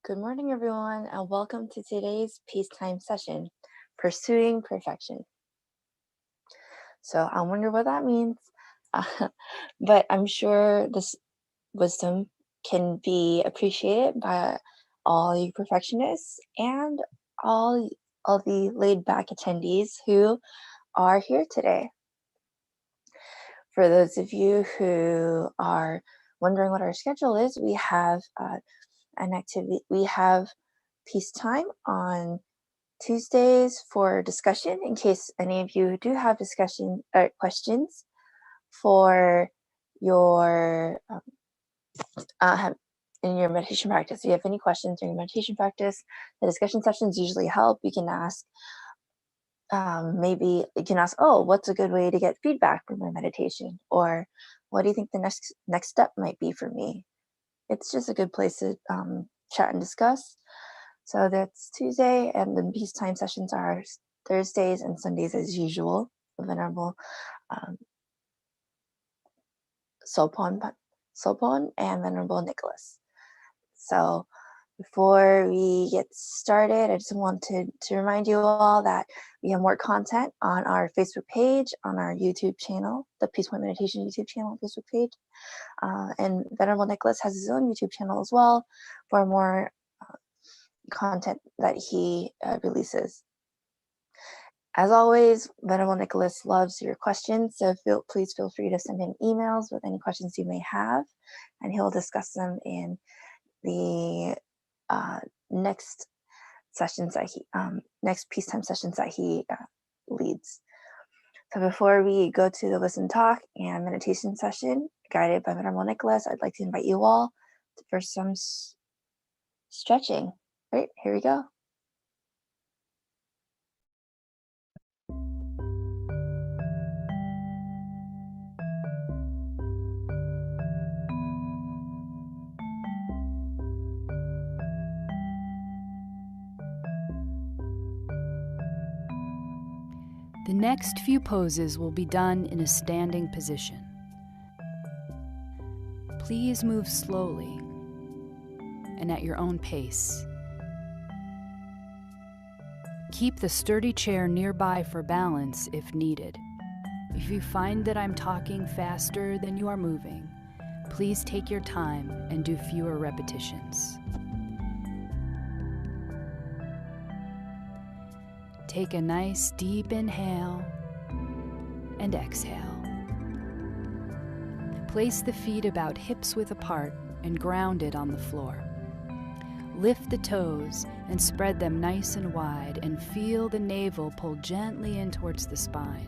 Good morning, everyone, and welcome to today's peacetime session, Pursuing Perfection. So I wonder what that means, but I'm sure this wisdom can be appreciated by all you perfectionists and all the laid-back attendees who are here today. For those of you who are wondering what our schedule is, we have an activity. We have peacetime on Tuesdays for discussion, in case any of you do have discussion questions for your in your meditation practice. If you have any questions during meditation practice, the discussion sessions usually help. You can ask, maybe you can ask, oh, what's a good way to get feedback from my meditation? Or what do you think the next step might be for me? It's just a good place to chat and discuss. So that's Tuesday, and the peacetime sessions are Thursdays and Sundays as usual. Venerable Sopon and Venerable Nicholas. So before we get started, I just wanted to remind you all that we have more content on our Facebook page, on our YouTube channel, the Peace Point Meditation YouTube channel, Facebook page. And Venerable Nicholas has his own YouTube channel as well for more content that he releases. As always, Venerable Nicholas loves your questions, so please feel free to send in emails with any questions you may have, and he'll discuss them in the next sessions that next peacetime sessions that he leads. So before we go to the listen, talk, and meditation session guided by Venerable Nicholas, I'd like to invite you all for some stretching. Right, here we go. The next few poses will be done in a standing position. Please move slowly and at your own pace. Keep the sturdy chair nearby for balance if needed. If you find that I'm talking faster than you are moving, please take your time and do fewer repetitions. Take a nice deep inhale and exhale. Place the feet about hips width apart and grounded on the floor. Lift the toes and spread them nice and wide, and feel the navel pull gently in towards the spine.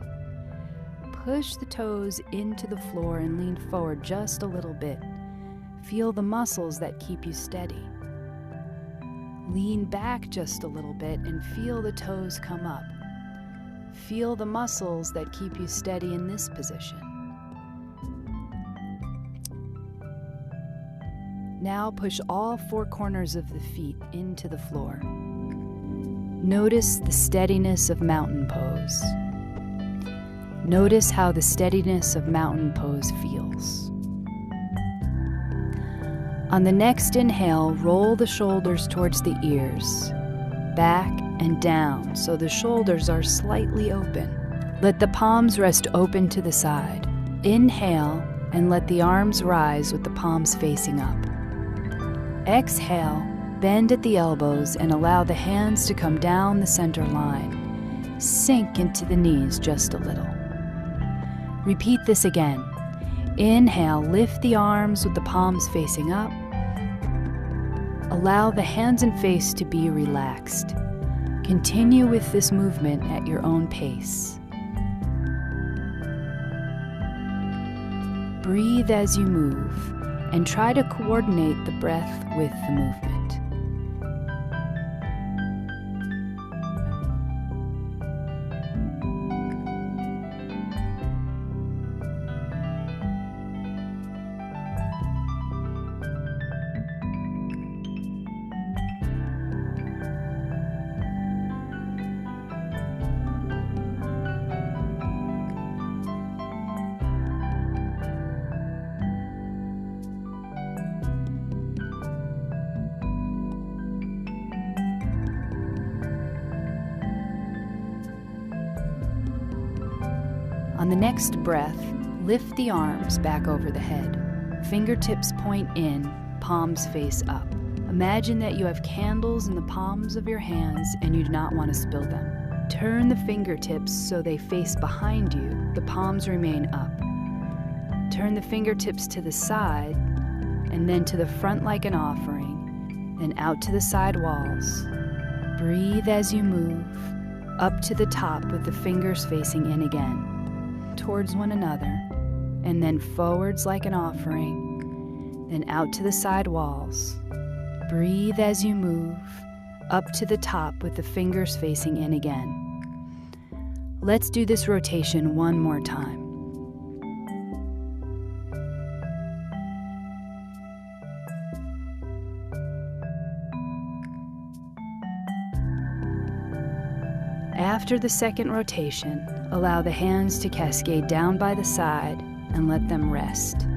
Push the toes into the floor and lean forward just a little bit. Feel the muscles that keep you steady. Lean back just a little bit and feel the toes come up. Feel the muscles that keep you steady in this position. Now push all four corners of the feet into the floor. Notice the steadiness of mountain pose. Notice how the steadiness of mountain pose feels. On the next inhale, roll the shoulders towards the ears, back and down so the shoulders are slightly open. Let the palms rest open to the side. Inhale and let the arms rise with the palms facing up. Exhale, bend at the elbows and allow the hands to come down the center line. Sink into the knees just a little. Repeat this again. Inhale, lift the arms with the palms facing up. Allow the hands and face to be relaxed. Continue with this movement at your own pace. Breathe as you move and try to coordinate the breath with the movement. On the next breath, lift the arms back over the head. Fingertips point in, palms face up. Imagine that you have candles in the palms of your hands and you do not want to spill them. Turn the fingertips so they face behind you. The palms remain up. Turn the fingertips to the side and then to the front like an offering, then out to the side walls. Breathe as you move, up to the top with the fingers facing in again, towards one another, and then forwards like an offering, then out to the side walls. Breathe as you move, up to the top with the fingers facing in again. Let's do this rotation one more time. After the second rotation, allow the hands to cascade down by the side and let them rest.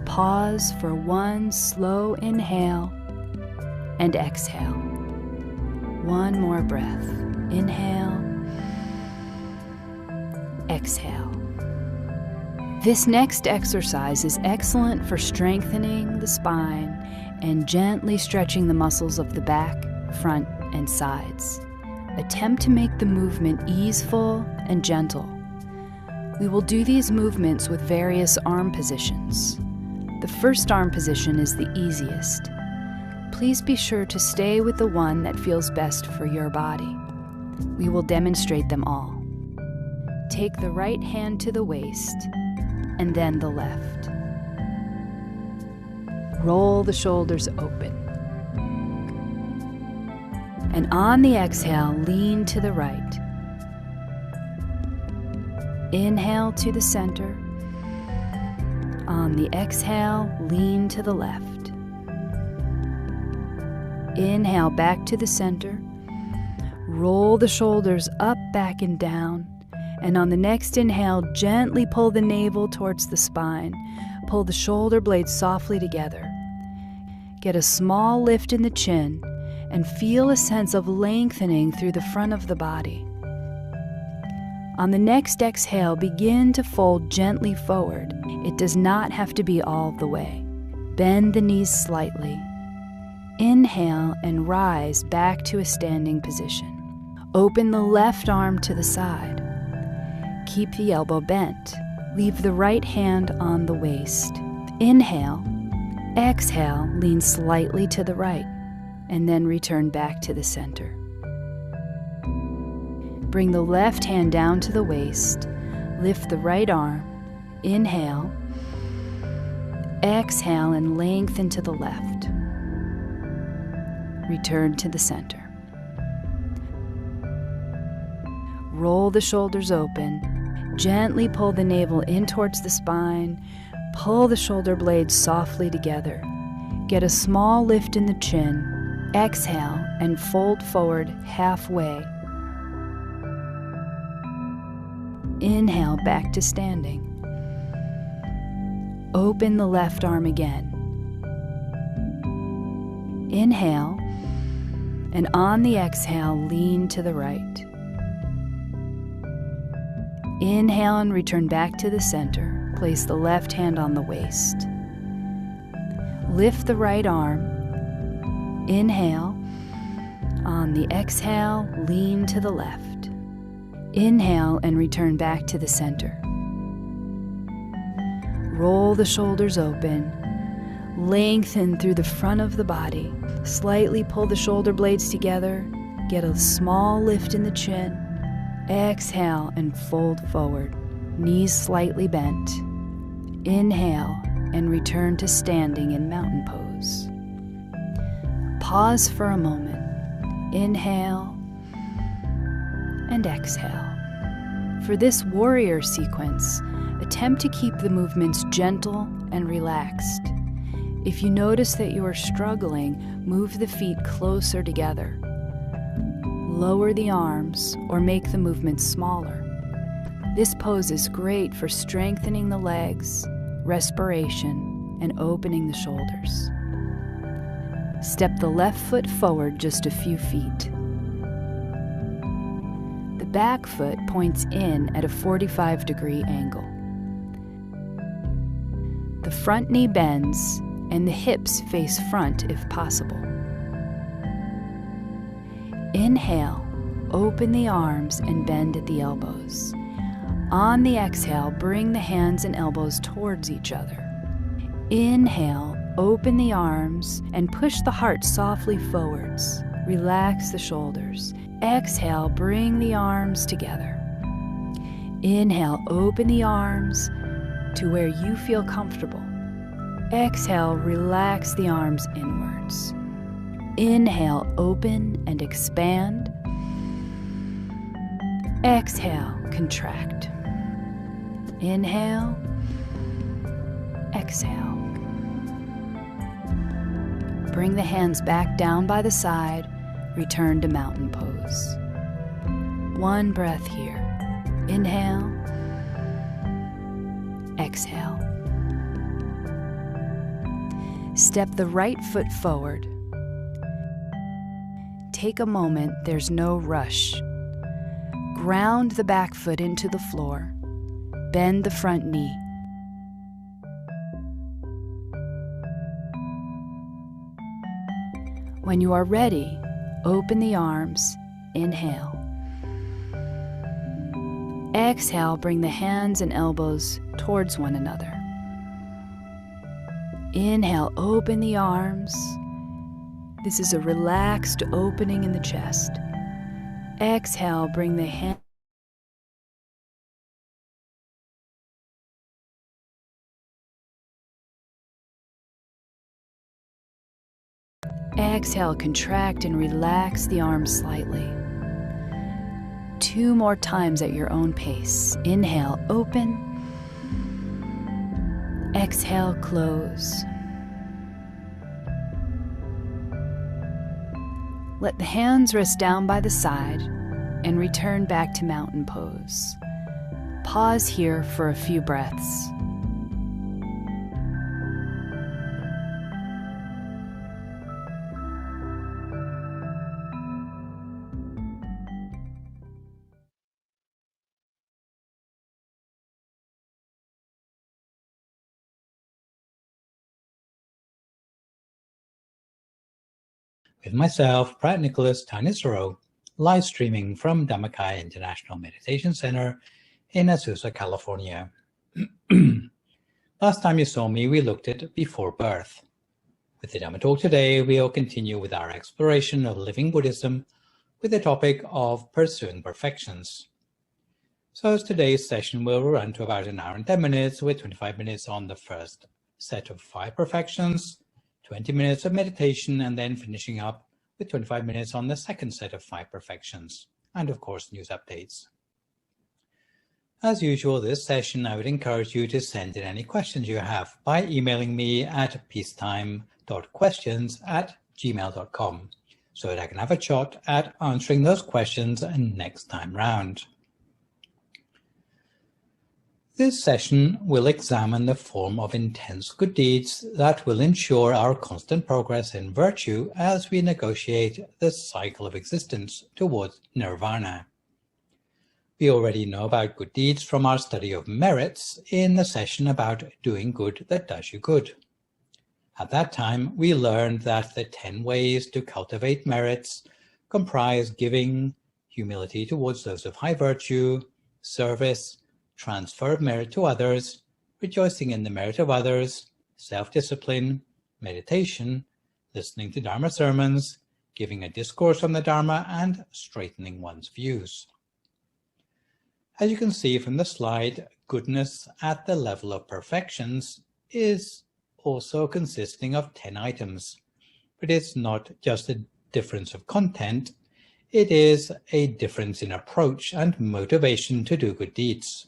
Pause for one slow inhale and exhale. One more breath. Inhale, exhale. This next exercise is excellent for strengthening the spine and gently stretching the muscles of the back, front, and sides. Attempt to make the movement easeful and gentle. We will do these movements with various arm positions. The first arm position is the easiest. Please be sure to stay with the one that feels best for your body. We will demonstrate them all. Take the right hand to the waist and then the left. Roll the shoulders open. And on the exhale, lean to the right. Inhale to the center. On the exhale, lean to the left. Inhale back to the center. Roll the shoulders up, back, and down. And on the next inhale, gently pull the navel towards the spine. Pull the shoulder blades softly together. Get a small lift in the chin and feel a sense of lengthening through the front of the body. On the next exhale, begin to fold gently forward. It does not have to be all the way. Bend the knees slightly. Inhale and rise back to a standing position. Open the left arm to the side. Keep the elbow bent. Leave the right hand on the waist. Inhale. Exhale, lean slightly to the right, and then return back to the center. Bring the left hand down to the waist. Lift the right arm. Inhale. Exhale and lengthen to the left. Return to the center. Roll the shoulders open. Gently pull the navel in towards the spine. Pull the shoulder blades softly together. Get a small lift in the chin. Exhale and fold forward halfway. Inhale back to standing. Open the left arm again. Inhale, and on the exhale, lean to the right. Inhale and return back to the center. Place the left hand on the waist. Lift the right arm. Inhale. On the exhale, lean to the left. Inhale and return back to the center. Roll the shoulders open. Lengthen through the front of the body. Slightly pull the shoulder blades together. Get a small lift in the chin. Exhale and fold forward. Knees slightly bent. Inhale and return to standing in mountain pose. Pause for a moment. Inhale and exhale. For this warrior sequence, attempt to keep the movements gentle and relaxed. If you notice that you are struggling, move the feet closer together. Lower the arms or make the movements smaller. This pose is great for strengthening the legs, respiration, and opening the shoulders. Step the left foot forward just a few feet. The back foot points in at a 45-degree angle. The front knee bends and the hips face front if possible. Inhale, open the arms and bend at the elbows. On the exhale, bring the hands and elbows towards each other. Inhale, open the arms and push the heart softly forwards. Relax the shoulders. Exhale, bring the arms together. Inhale, open the arms to where you feel comfortable. Exhale, relax the arms inwards. Inhale, open and expand. Exhale, contract. Inhale, exhale. Bring the hands back down by the side. Return to mountain pose. One breath here. Inhale, exhale. Step the right foot forward. Take a moment, there's no rush. Ground the back foot into the floor. Bend the front knee. When you are ready, open the arms. Inhale. Exhale, bring the hands and elbows towards one another. Inhale, open the arms. This is a relaxed opening in the chest. Exhale, bring the hand. Exhale, contract and relax the arms slightly. 2 more times at your own pace. Inhale, open. Exhale, close. Let the hands rest down by the side and return back to mountain pose. Pause here for a few breaths. With myself, Phra Nicholas Thanissaro, live streaming from Dhamma International Meditation Center in Azusa, California. Last time you saw me, we looked at before birth. With the Dhamma talk today, we'll continue with our exploration of living Buddhism with the topic of pursuing perfections. So today's session will run to about 1 hour and 10 minutes, with 25 minutes on the first set of 5 perfections, 20 minutes of meditation, and then finishing up with 25 minutes on the second set of 5 perfections, and of course news updates. As usual, this session I would encourage you to send in any questions you have by emailing me at peacetime.questions@gmail.com so that I can have a shot at answering those questions next time round. This session will examine the form of intense good deeds that will ensure our constant progress in virtue as we negotiate the cycle of existence towards nirvana. We already know about good deeds from our study of merits in the session about doing good that does you good. At that time, we learned that the 10 ways to cultivate merits comprise giving, humility towards those of high virtue, service, transfer of merit to others, rejoicing in the merit of others, self-discipline, meditation, listening to Dharma sermons, giving a discourse on the Dharma, and straightening one's views. As you can see from the slide, goodness at the level of perfections is also consisting of 10 items, but it's not just a difference of content, it is a difference in approach and motivation to do good deeds.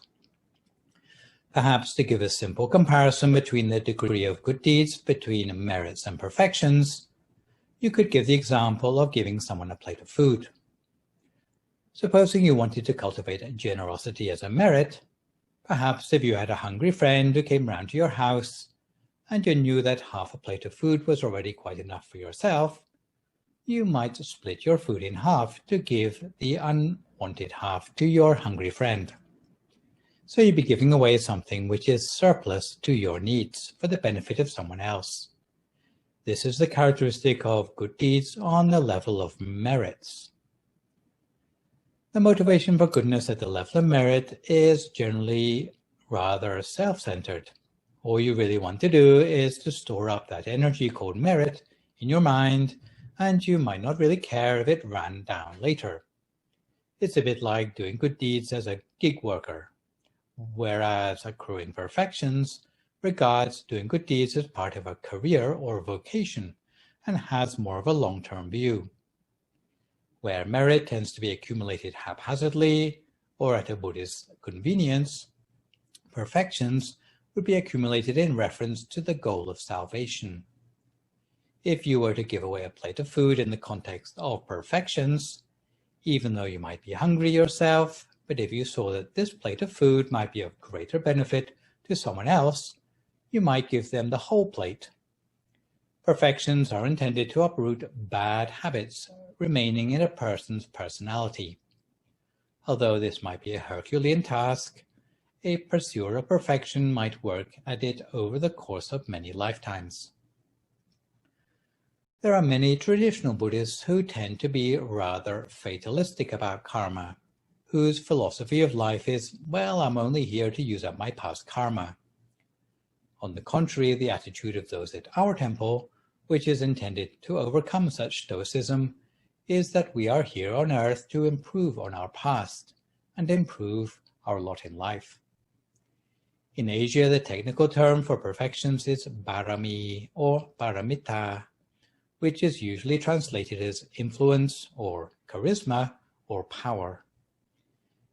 Perhaps to give a simple comparison between the degree of good deeds between merits and perfections, you could give the example of giving someone a plate of food. Supposing you wanted to cultivate generosity as a merit, perhaps if you had a hungry friend who came round to your house and you knew that half a plate of food was already quite enough for yourself, you might split your food in half to give the unwanted half to your hungry friend. So you'd be giving away something which is surplus to your needs for the benefit of someone else. This is the characteristic of good deeds on the level of merits. The motivation for goodness at the level of merit is generally rather self-centered. All you really want to do is to store up that energy called merit in your mind, and you might not really care if it ran down later. It's a bit like doing good deeds as a gig worker, whereas accruing perfections regards doing good deeds as part of a career or vocation and has more of a long-term view. Where merit tends to be accumulated haphazardly or at a Buddhist convenience, perfections would be accumulated in reference to the goal of salvation. If you were to give away a plate of food in the context of perfections, even though you might be hungry yourself, but if you saw that this plate of food might be of greater benefit to someone else, you might give them the whole plate. Perfections are intended to uproot bad habits remaining in a person's personality. Although this might be a Herculean task, a pursuer of perfection might work at it over the course of many lifetimes. There are many traditional Buddhists who tend to be rather fatalistic about karma, whose philosophy of life is, well, I'm only here to use up my past karma. On the contrary, the attitude of those at our temple, which is intended to overcome such stoicism, is that we are here on earth to improve on our past and improve our lot in life. In Asia, the technical term for perfections is barami or paramita, which is usually translated as influence or charisma or power.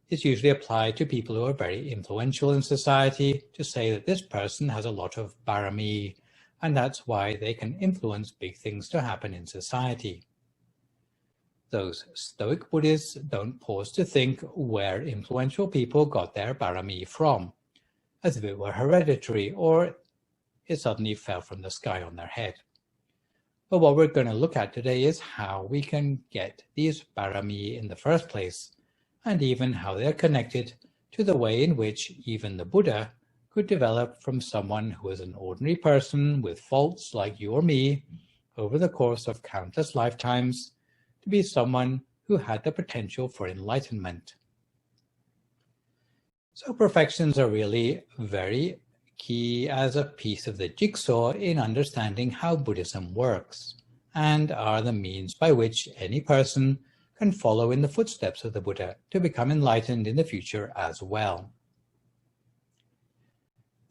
It's usually applied to people who are very influential in society to say that this person has a lot of barami, and that's why they can influence big things to happen in society. Those Stoic Buddhists don't pause to think where influential people got their barami from, as if it were hereditary or it suddenly fell from the sky on their head. But what we're going to look at today is how we can get these barami in the first place, and even how they're connected to the way in which even the Buddha could develop from someone who is an ordinary person with faults like you or me over the course of countless lifetimes to be someone who had the potential for enlightenment. So perfections are really very key as a piece of the jigsaw in understanding how Buddhism works, and are the means by which any person can follow in the footsteps of the Buddha to become enlightened in the future as well.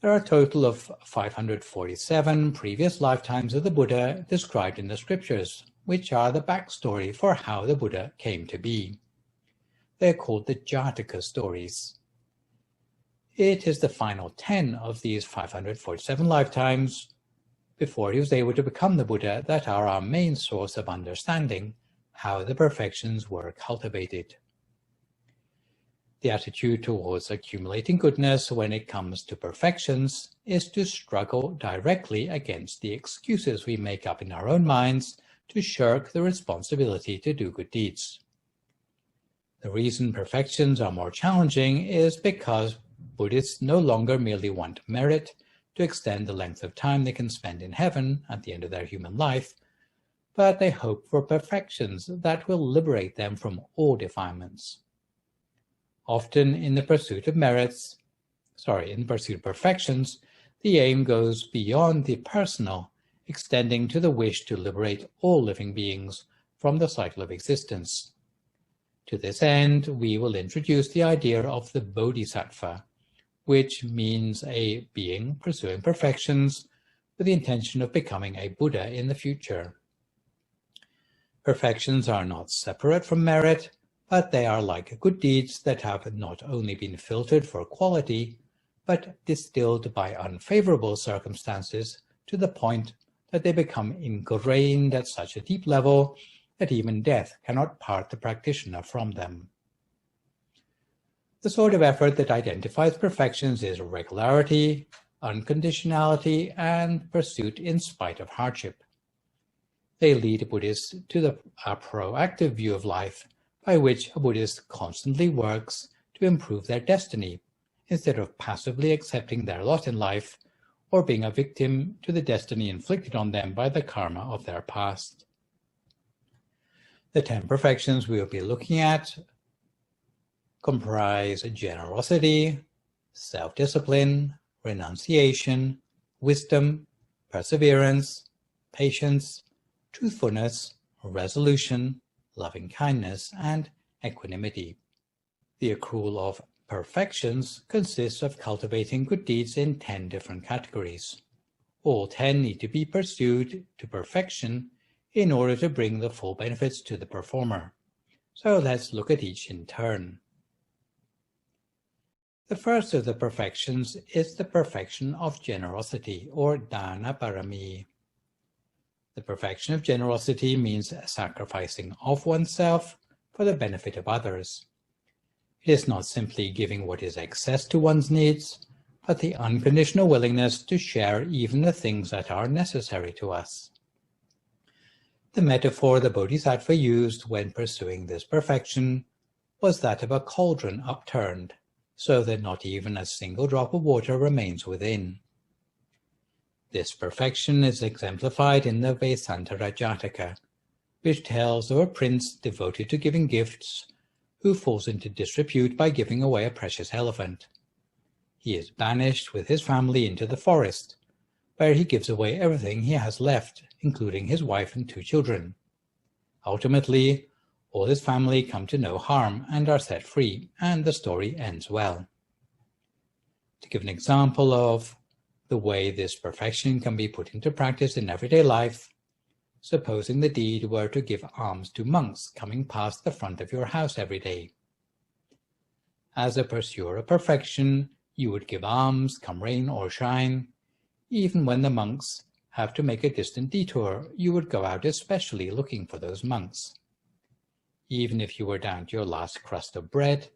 There are a total of 547 previous lifetimes of the Buddha described in the scriptures, which are the backstory for how the Buddha came to be. They are called the Jataka stories. It is the final 10 of these 547 lifetimes before he was able to become the Buddha that are our main source of understanding how the perfections were cultivated. The attitude towards accumulating goodness when it comes to perfections is to struggle directly against the excuses we make up in our own minds to shirk the responsibility to do good deeds. The reason perfections are more challenging is because Buddhists no longer merely want merit to extend the length of time they can spend in heaven at the end of their human life, but they hope for perfections that will liberate them from all defilements. Often in the pursuit of perfections, the aim goes beyond the personal, extending to the wish to liberate all living beings from the cycle of existence. To this end, we will introduce the idea of the Bodhisattva, which means a being pursuing perfections with the intention of becoming a Buddha in the future. Perfections are not separate from merit, but they are like good deeds that have not only been filtered for quality, but distilled by unfavorable circumstances to the point that they become ingrained at such a deep level that even death cannot part the practitioner from them. The sort of effort that identifies perfections is regularity, unconditionality, and pursuit in spite of hardship. They lead Buddhists to a proactive view of life, by which a Buddhist constantly works to improve their destiny, instead of passively accepting their lot in life or being a victim to the destiny inflicted on them by the karma of their past. The 10 perfections we will be looking at comprise generosity, self-discipline, renunciation, wisdom, perseverance, patience, truthfulness, resolution, loving-kindness, and equanimity. The accrual of perfections consists of cultivating good deeds in 10 different categories. All 10 need to be pursued to perfection in order to bring the full benefits to the performer. So let's look at each in turn. The first of the perfections is the perfection of generosity, or Dana Parami. The perfection of generosity means sacrificing of oneself for the benefit of others. It is not simply giving what is excess to one's needs, but the unconditional willingness to share even the things that are necessary to us. The metaphor the Bodhisattva used when pursuing this perfection was that of a cauldron upturned, so that not even a single drop of water remains within. This perfection is exemplified in the Vesantara Jataka, which tells of a prince devoted to giving gifts who falls into disrepute by giving away a precious elephant. He is banished with his family into the forest, where he gives away everything he has left, including his wife and 2 children. Ultimately, all his family come to no harm and are set free, and the story ends well. To give an example of the way this perfection can be put into practice in everyday life, supposing the deed were to give alms to monks coming past the front of your house every day. As a pursuer of perfection, you would give alms, come rain or shine. Even when the monks have to make a distant detour, you would go out especially looking for those monks. Even if you were down to your last crust of bread,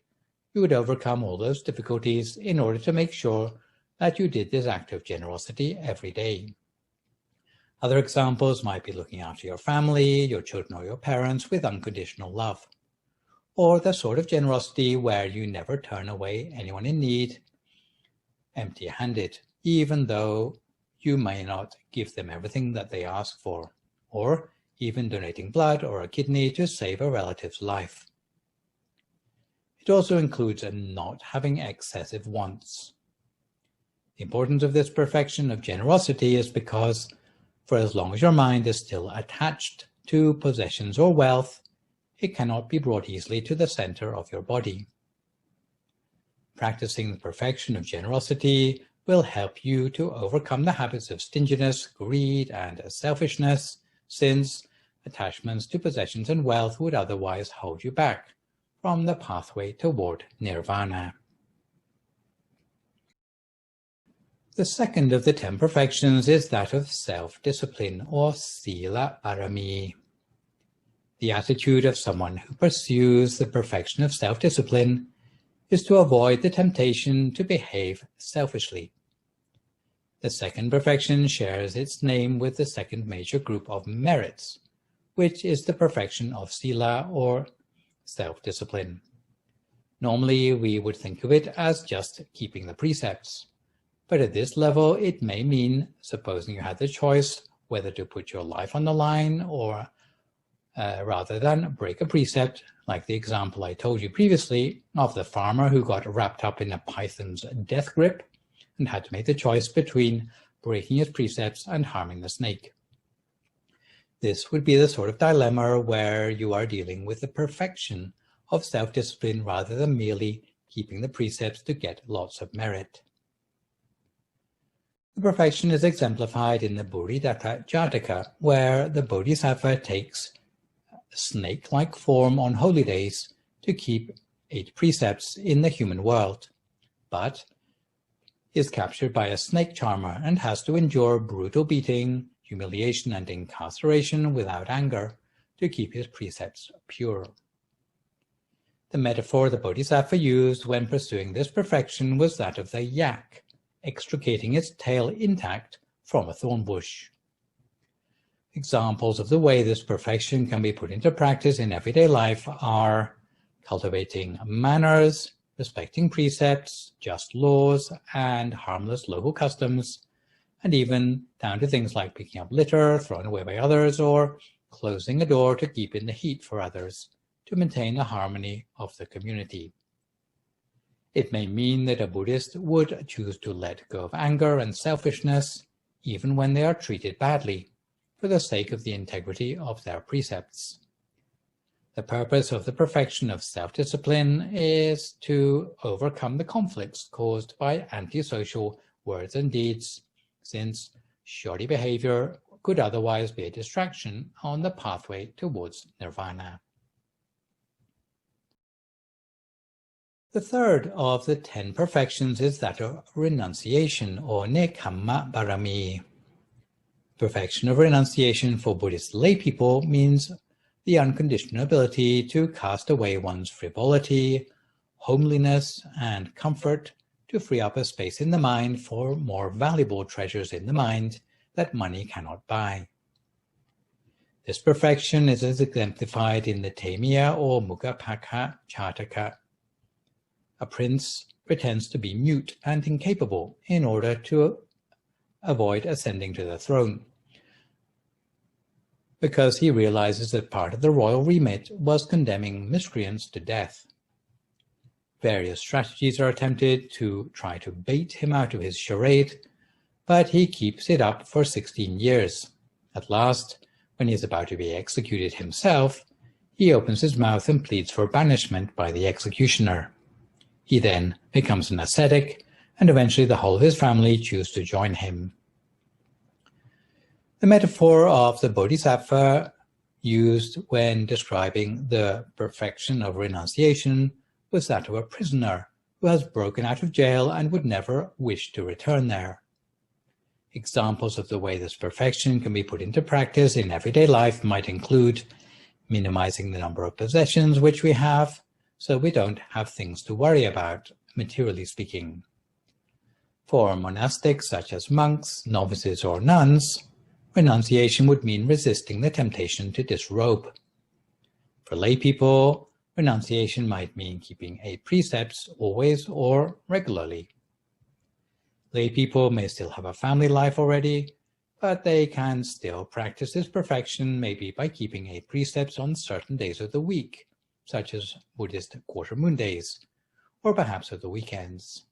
you would overcome all those difficulties in order to make sure that you did this act of generosity every day. Other examples might be looking after your family, your children or your parents with unconditional love, or the sort of generosity where you never turn away anyone in need empty-handed, even though you may not give them everything that they ask for, or even donating blood or a kidney to save a relative's life. It also includes not having excessive wants. The importance of this perfection of generosity is because, for as long as your mind is still attached to possessions or wealth, it cannot be brought easily to the center of your body. Practicing the perfection of generosity will help you to overcome the habits of stinginess, greed, and selfishness, since attachments to possessions and wealth would otherwise hold you back from the pathway toward nirvana. The second of the 10 perfections is that of self-discipline, or sila parami. The attitude of someone who pursues the perfection of self-discipline is to avoid the temptation to behave selfishly. The second perfection shares its name with the second major group of merits, which is the perfection of sila, or self-discipline. Normally, we would think of it as just keeping the precepts. But at this level, it may mean, supposing you had the choice whether to put your life on the line or rather than break a precept, like the example I told you previously of the farmer who got wrapped up in a python's death grip and had to make the choice between breaking his precepts and harming the snake. This would be the sort of dilemma where you are dealing with the perfection of self-discipline rather than merely keeping the precepts to get lots of merit. The perfection is exemplified in the Bodhisattva Jataka, where the Bodhisattva takes a snake-like form on holy days to keep 8 precepts in the human world, but is captured by a snake charmer and has to endure brutal beating, humiliation, and incarceration without anger to keep his precepts pure. The metaphor the Bodhisattva used when pursuing this perfection was that of the yak, extricating its tail intact from a thorn bush. Examples of the way this perfection can be put into practice in everyday life are cultivating manners, respecting precepts, just laws, and harmless local customs, and even down to things like picking up litter thrown away by others or closing a door to keep in the heat for others to maintain the harmony of the community. It may mean that a Buddhist would choose to let go of anger and selfishness, even when they are treated badly, for the sake of the integrity of their precepts. The purpose of the perfection of self-discipline is to overcome the conflicts caused by antisocial words and deeds, since shoddy behavior could otherwise be a distraction on the pathway towards nirvana. The third of the 10 perfections is that of renunciation, or nekkhamma parami. Perfection of renunciation for Buddhist lay people means the unconditional ability to cast away one's frivolity, homeliness, and comfort to free up a space in the mind for more valuable treasures in the mind that money cannot buy. This perfection is as exemplified in the Tamiya or Muggapakha Jataka. A prince pretends to be mute and incapable in order to avoid ascending to the throne, because he realizes that part of the royal remit was condemning miscreants to death. Various strategies are attempted to try to bait him out of his charade, but he keeps it up for 16 years. At last, when he is about to be executed himself, he opens his mouth and pleads for banishment by the executioner. He then becomes an ascetic, and eventually the whole of his family choose to join him. The metaphor of the Bodhisattva used when describing the perfection of renunciation was that of a prisoner who has broken out of jail and would never wish to return there. Examples of the way this perfection can be put into practice in everyday life might include minimizing the number of possessions which we have, so we don't have things to worry about, materially speaking. For monastics such as monks, novices, or nuns, renunciation would mean resisting the temptation to disrobe. For lay people, renunciation might mean keeping 8 precepts always or regularly. Lay people may still have a family life already, but they can still practice this perfection maybe by keeping 8 precepts on certain days of the week, such as Buddhist quarter moon days, or perhaps of the weekends.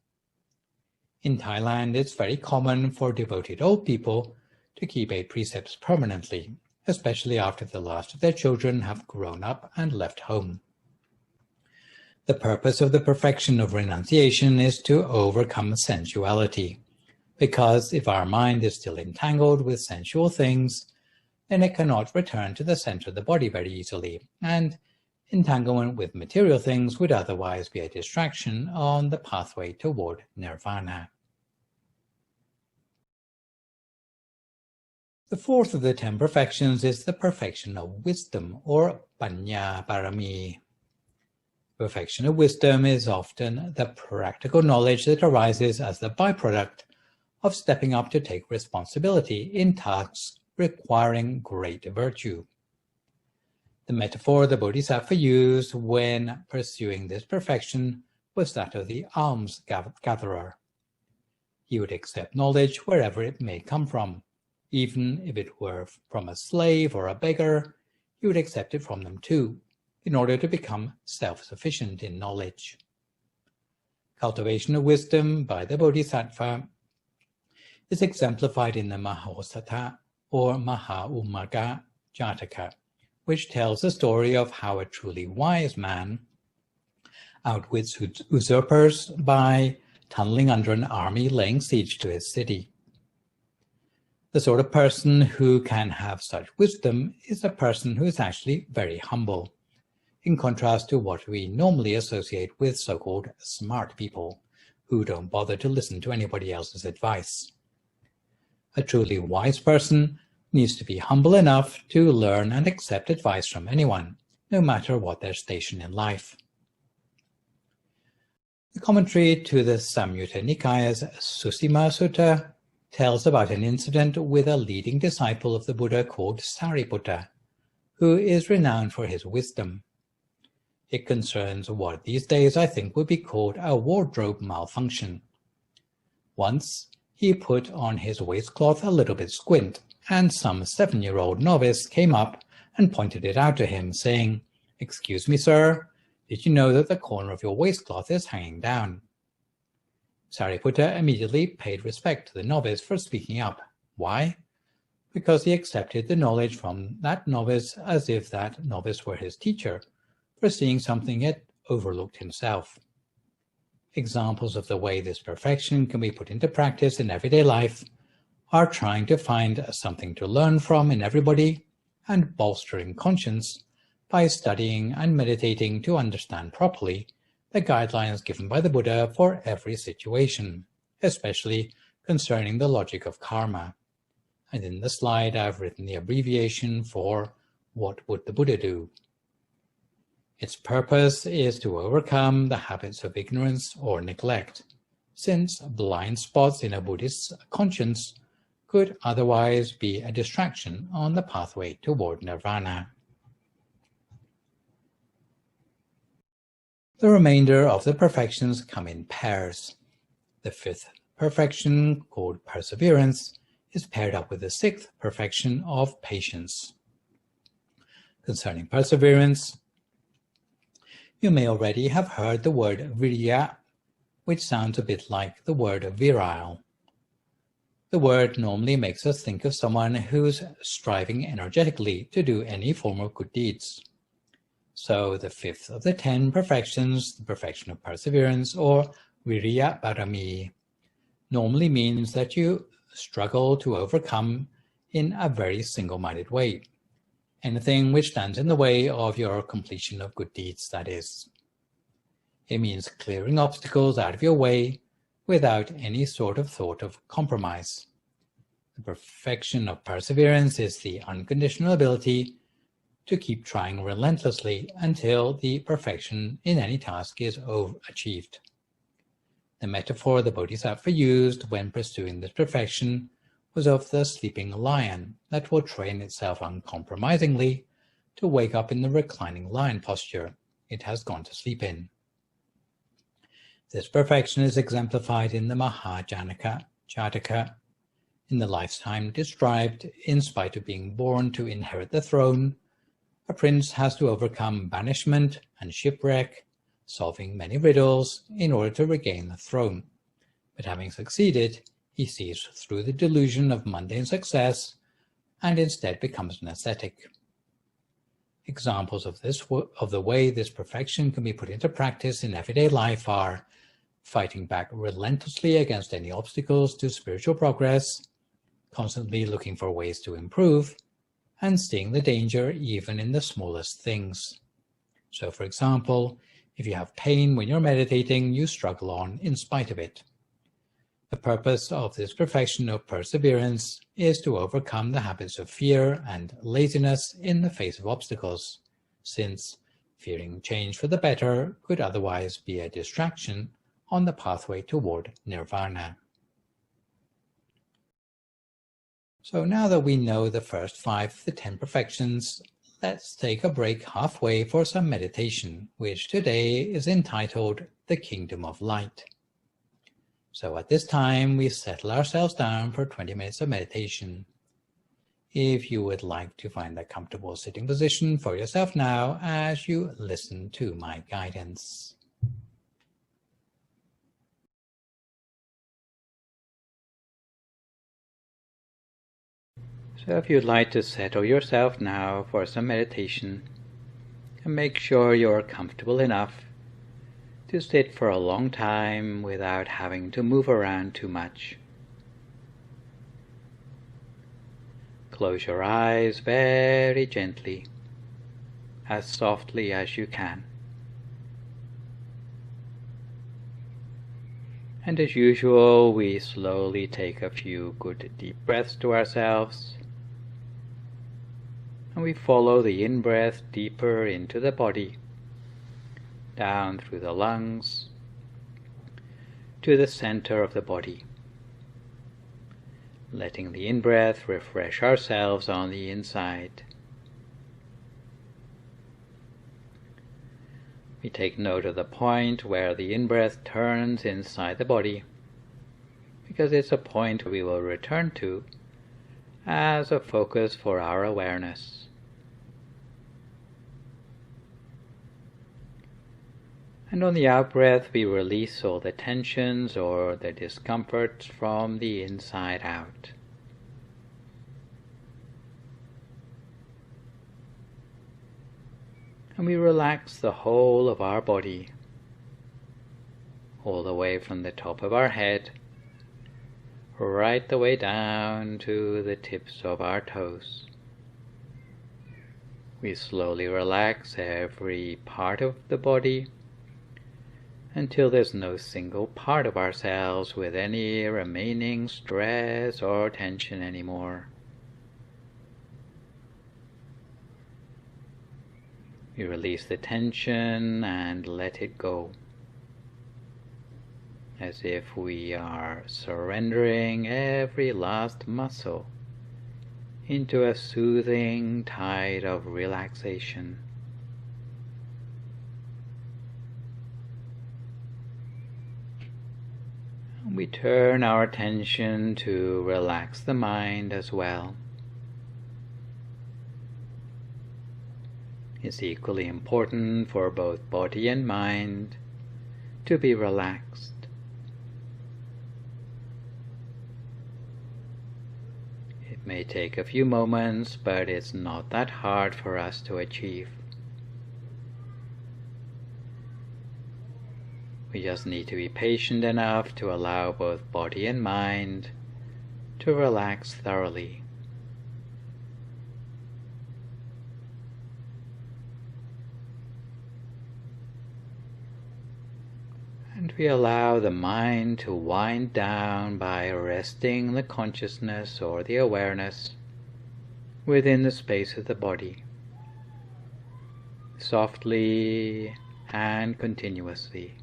In Thailand, it's very common for devoted old people to keep 8 precepts permanently, especially after the last of their children have grown up and left home. The purpose of the perfection of renunciation is to overcome sensuality, because if our mind is still entangled with sensual things, then it cannot return to the center of the body very easily, and entanglement with material things would otherwise be a distraction on the pathway toward nirvana. The fourth of the 10 perfections is the perfection of wisdom, or Panya Parami. Perfection of wisdom is often the practical knowledge that arises as the byproduct of stepping up to take responsibility in tasks requiring great virtue. The metaphor the Bodhisattva used when pursuing this perfection was that of the alms gatherer. He would accept knowledge wherever it may come from. Even if it were from a slave or a beggar, he would accept it from them too, in order to become self-sufficient in knowledge. Cultivation of wisdom by the Bodhisattva is exemplified in the Mahosatha or Maha-Umaga Jataka, which tells the story of how a truly wise man outwits usurpers by tunneling under an army laying siege to his city. The sort of person who can have such wisdom is a person who is actually very humble, in contrast to what we normally associate with so-called smart people, who don't bother to listen to anybody else's advice. A truly wise person needs to be humble enough to learn and accept advice from anyone, no matter what their station in life. The commentary to the Samyutta Nikaya's Susima Sutta tells about an incident with a leading disciple of the Buddha called Sariputta, who is renowned for his wisdom. It concerns what these days I think would be called a wardrobe malfunction. Once, he put on his waistcloth a little bit squint, and some 7-year-old novice came up and pointed it out to him, saying, "Excuse me, sir, did you know that the corner of your waistcloth is hanging down?" Sariputta immediately paid respect to the novice for speaking up. Why? Because he accepted the knowledge from that novice as if that novice were his teacher, foreseeing something he had overlooked himself. Examples of the way this perfection can be put into practice in everyday life are trying to find something to learn from in everybody and bolstering conscience by studying and meditating to understand properly the guidelines given by the Buddha for every situation, especially concerning the logic of karma. And in the slide, I've written the abbreviation for "What would the Buddha do?" Its purpose is to overcome the habits of ignorance or neglect, since blind spots in a Buddhist's conscience could otherwise be a distraction on the pathway toward nirvana. The remainder of the perfections come in pairs. The fifth perfection, called perseverance, is paired up with the sixth perfection of patience. Concerning perseverance, you may already have heard the word virya, which sounds a bit like the word virile. The word normally makes us think of someone who's striving energetically to do any form of good deeds. So the fifth of the 10 perfections, the perfection of perseverance, or virya parami, normally means that you struggle to overcome in a very single-minded way anything which stands in the way of your completion of good deeds, that is. It means clearing obstacles out of your way without any sort of thought of compromise. The perfection of perseverance is the unconditional ability to keep trying relentlessly until the perfection in any task is achieved. The metaphor the Bodhisattva used when pursuing this perfection was of the sleeping lion that will train itself uncompromisingly to wake up in the reclining lion posture it has gone to sleep in. This perfection is exemplified in the Mahajanaka Jataka. In the lifetime described, in spite of being born to inherit the throne, a prince has to overcome banishment and shipwreck, solving many riddles in order to regain the throne. But having succeeded, he sees through the delusion of mundane success and instead becomes an ascetic. Examples of the way this perfection can be put into practice in everyday life are fighting back relentlessly against any obstacles to spiritual progress, constantly looking for ways to improve, and seeing the danger even in the smallest things. So, for example, if you have pain when you're meditating, you struggle on in spite of it. The purpose of this profession of perseverance is to overcome the habits of fear and laziness in the face of obstacles, since fearing change for the better could otherwise be a distraction on the pathway toward nirvana. So now that we know the first 5 of the 10 perfections, let's take a break halfway for some meditation, which today is entitled The Kingdom of Light. So at this time, we settle ourselves down for 20 minutes of meditation. If you would like to find a comfortable sitting position for yourself now as you listen to my guidance. So if you'd like to settle yourself now for some meditation, and make sure you're comfortable enough to sit for a long time without having to move around too much. Close your eyes very gently, as softly as you can. And as usual, we slowly take a few good deep breaths to ourselves, and we follow the in-breath deeper into the body, down through the lungs, to the center of the body, letting the in-breath refresh ourselves on the inside. We take note of the point where the in-breath turns inside the body, because it's a point we will return to as a focus for our awareness. And on the out-breath, we release all the tensions or the discomforts from the inside out. And we relax the whole of our body, all the way from the top of our head, right the way down to the tips of our toes. We slowly relax every part of the body, until there's no single part of ourselves with any remaining stress or tension anymore. We release the tension and let it go, as if we are surrendering every last muscle into a soothing tide of relaxation. We turn our attention to relax the mind as well. It's equally important for both body and mind to be relaxed. It may take a few moments, but it's not that hard for us to achieve. We just need to be patient enough to allow both body and mind to relax thoroughly. And we allow the mind to wind down by resting the consciousness or the awareness within the space of the body, softly and continuously.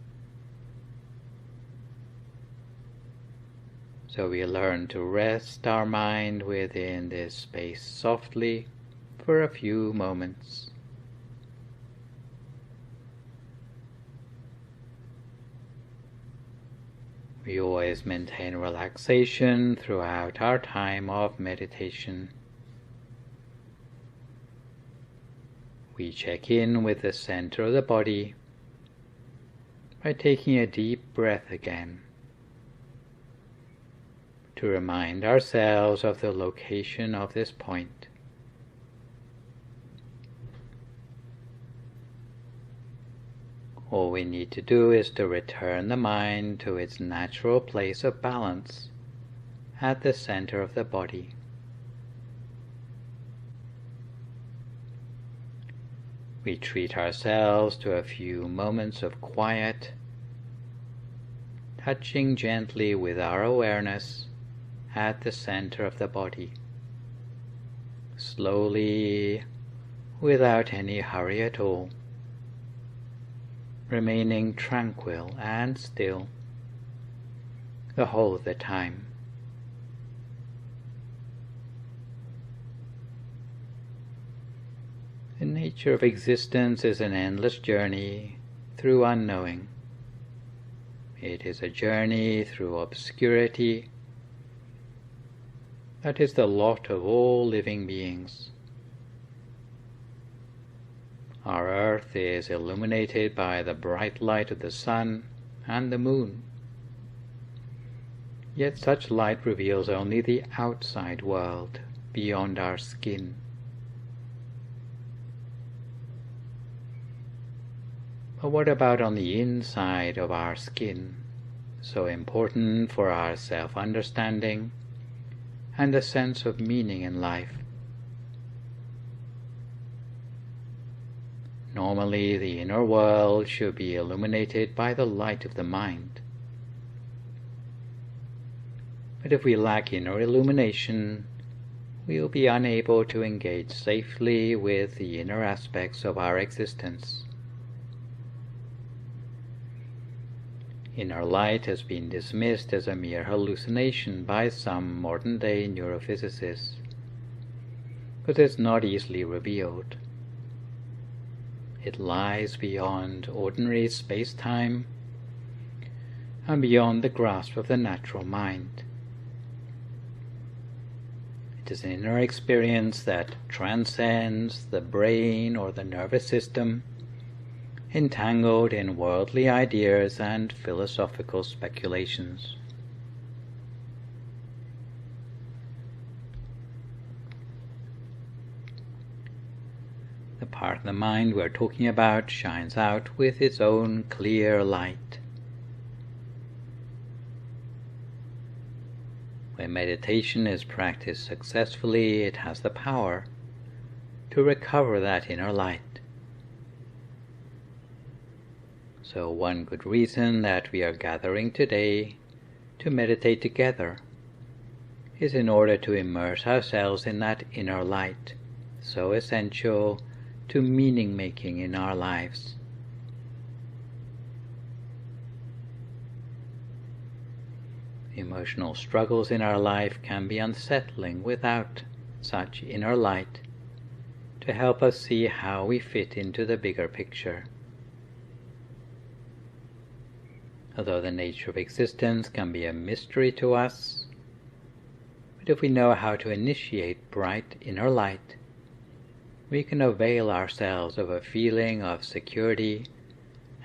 So we learn to rest our mind within this space softly for a few moments. We always maintain relaxation throughout our time of meditation. We check in with the center of the body by taking a deep breath again, to remind ourselves of the location of this point. All we need to do is to return the mind to its natural place of balance at the center of the body. We treat ourselves to a few moments of quiet touching gently with our awareness at the center of the body. Slowly, without any hurry at all, remaining tranquil and still the whole of the time. The nature of existence is an endless journey through unknowing. It is a journey through obscurity. That is the lot of all living beings. Our earth is illuminated by the bright light of the sun and the moon. Yet such light reveals only the outside world beyond our skin. But what about on the inside of our skin, so important for our self-understanding and a sense of meaning in life? Normally, the inner world should be illuminated by the light of the mind. But if we lack inner illumination, we will be unable to engage safely with the inner aspects of our existence. Inner light has been dismissed as a mere hallucination by some modern-day neurophysicists, but is not easily revealed. It lies beyond ordinary space-time and beyond the grasp of the natural mind. It is an inner experience that transcends the brain or the nervous system, entangled in worldly ideas and philosophical speculations. The part of the mind we're talking about shines out with its own clear light. When meditation is practiced successfully, it has the power to recover that inner light. So one good reason that we are gathering today to meditate together is in order to immerse ourselves in that inner light, so essential to meaning-making in our lives. Emotional struggles in our life can be unsettling without such inner light to help us see how we fit into the bigger picture. Although the nature of existence can be a mystery to us, but if we know how to initiate bright inner light, we can avail ourselves of a feeling of security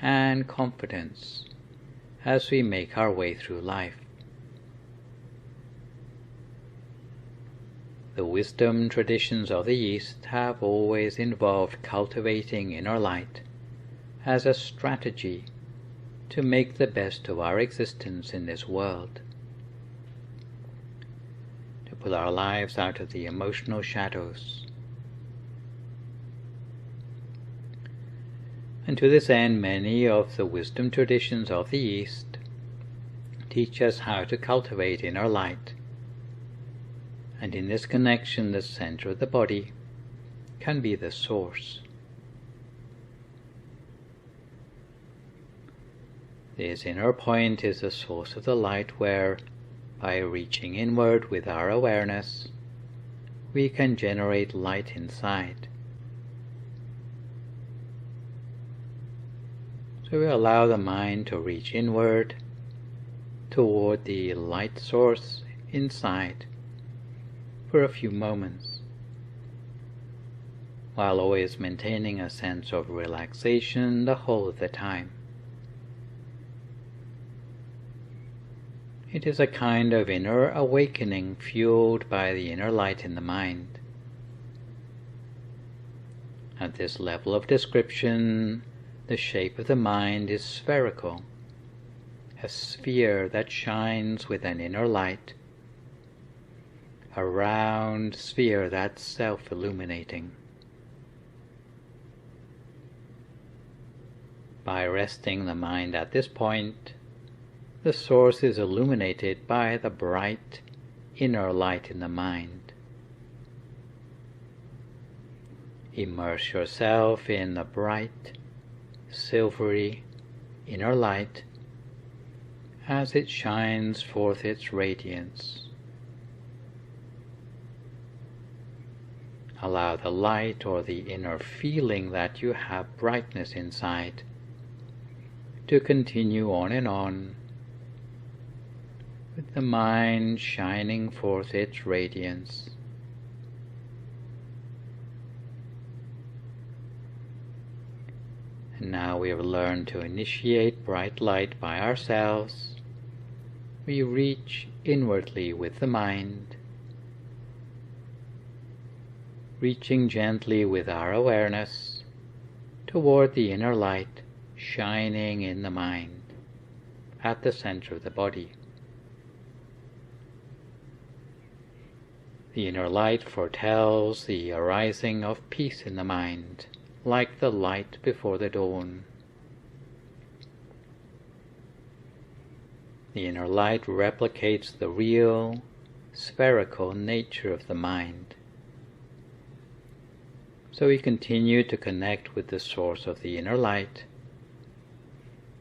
and confidence as we make our way through life. The wisdom traditions of the East have always involved cultivating inner light as a strategy to make the best of our existence in this world, to pull our lives out of the emotional shadows. And to this end, many of the wisdom traditions of the East teach us how to cultivate inner light, and in this connection, the center of the body can be the source. This inner point is the source of the light where, by reaching inward with our awareness, we can generate light inside. So we allow the mind to reach inward toward the light source inside for a few moments, while always maintaining a sense of relaxation the whole of the time. It is a kind of inner awakening fueled by the inner light in the mind. At this level of description, the shape of the mind is spherical, a sphere that shines with an inner light, a round sphere that's self-illuminating. By resting the mind at this point, the source is illuminated by the bright inner light in the mind. Immerse yourself in the bright, silvery inner light as it shines forth its radiance. Allow the light or the inner feeling that you have brightness inside to continue on and on, with the mind shining forth its radiance. And now we have learned to initiate bright light by ourselves. We reach inwardly with the mind, reaching gently with our awareness toward the inner light shining in the mind at the center of the body. The inner light foretells the arising of peace in the mind, like the light before the dawn. The inner light replicates the real, spherical nature of the mind. So we continue to connect with the source of the inner light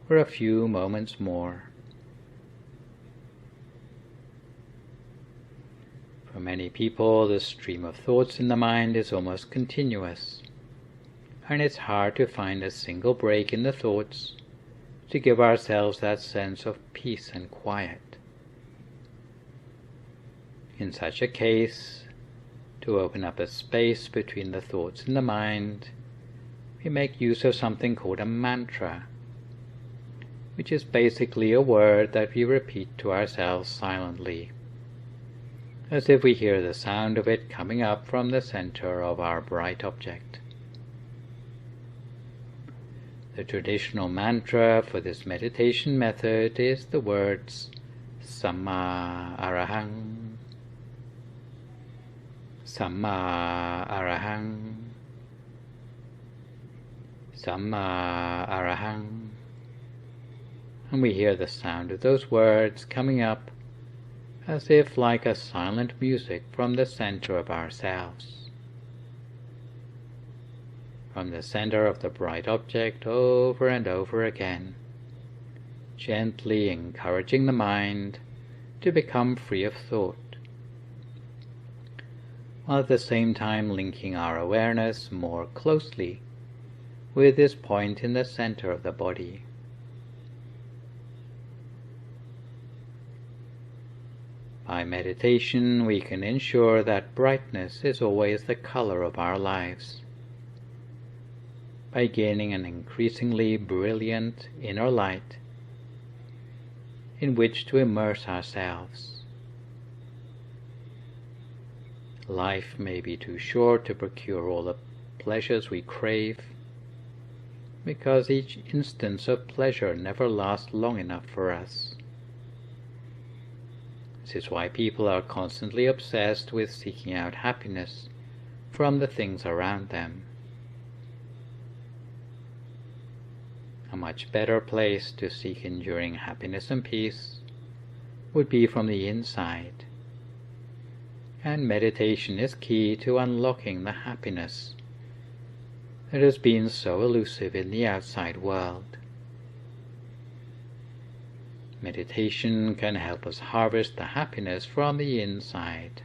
for a few moments more. For many people, the stream of thoughts in the mind is almost continuous, and it's hard to find a single break in the thoughts to give ourselves that sense of peace and quiet. In such a case, to open up a space between the thoughts in the mind, we make use of something called a mantra, which is basically a word that we repeat to ourselves silently, as if we hear the sound of it coming up from the center of our bright object. The traditional mantra for this meditation method is the words Samma Arahang, Samma Arahang, Samma Arahang. And we hear the sound of those words coming up as if like a silent music from the center of ourselves. From the center of the bright object over and over again, gently encouraging the mind to become free of thought, while at the same time linking our awareness more closely with this point in the center of the body. By meditation, we can ensure that brightness is always the color of our lives, by gaining an increasingly brilliant inner light in which to immerse ourselves. Life may be too short to procure all the pleasures we crave, because each instance of pleasure never lasts long enough for us. This is why people are constantly obsessed with seeking out happiness from the things around them. A much better place to seek enduring happiness and peace would be from the inside, and meditation is key to unlocking the happiness that has been so elusive in the outside world. Meditation can help us harvest the happiness from the inside.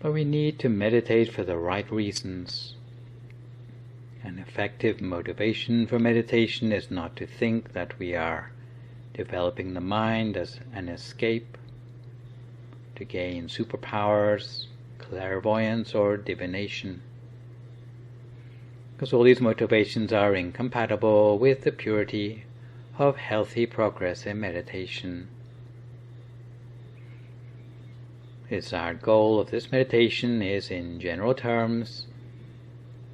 But we need to meditate for the right reasons. An effective motivation for meditation is not to think that we are developing the mind as an escape, to gain superpowers, clairvoyance, or divination, because all these motivations are incompatible with the purity of healthy progress in meditation. Our goal of this meditation is, in general terms,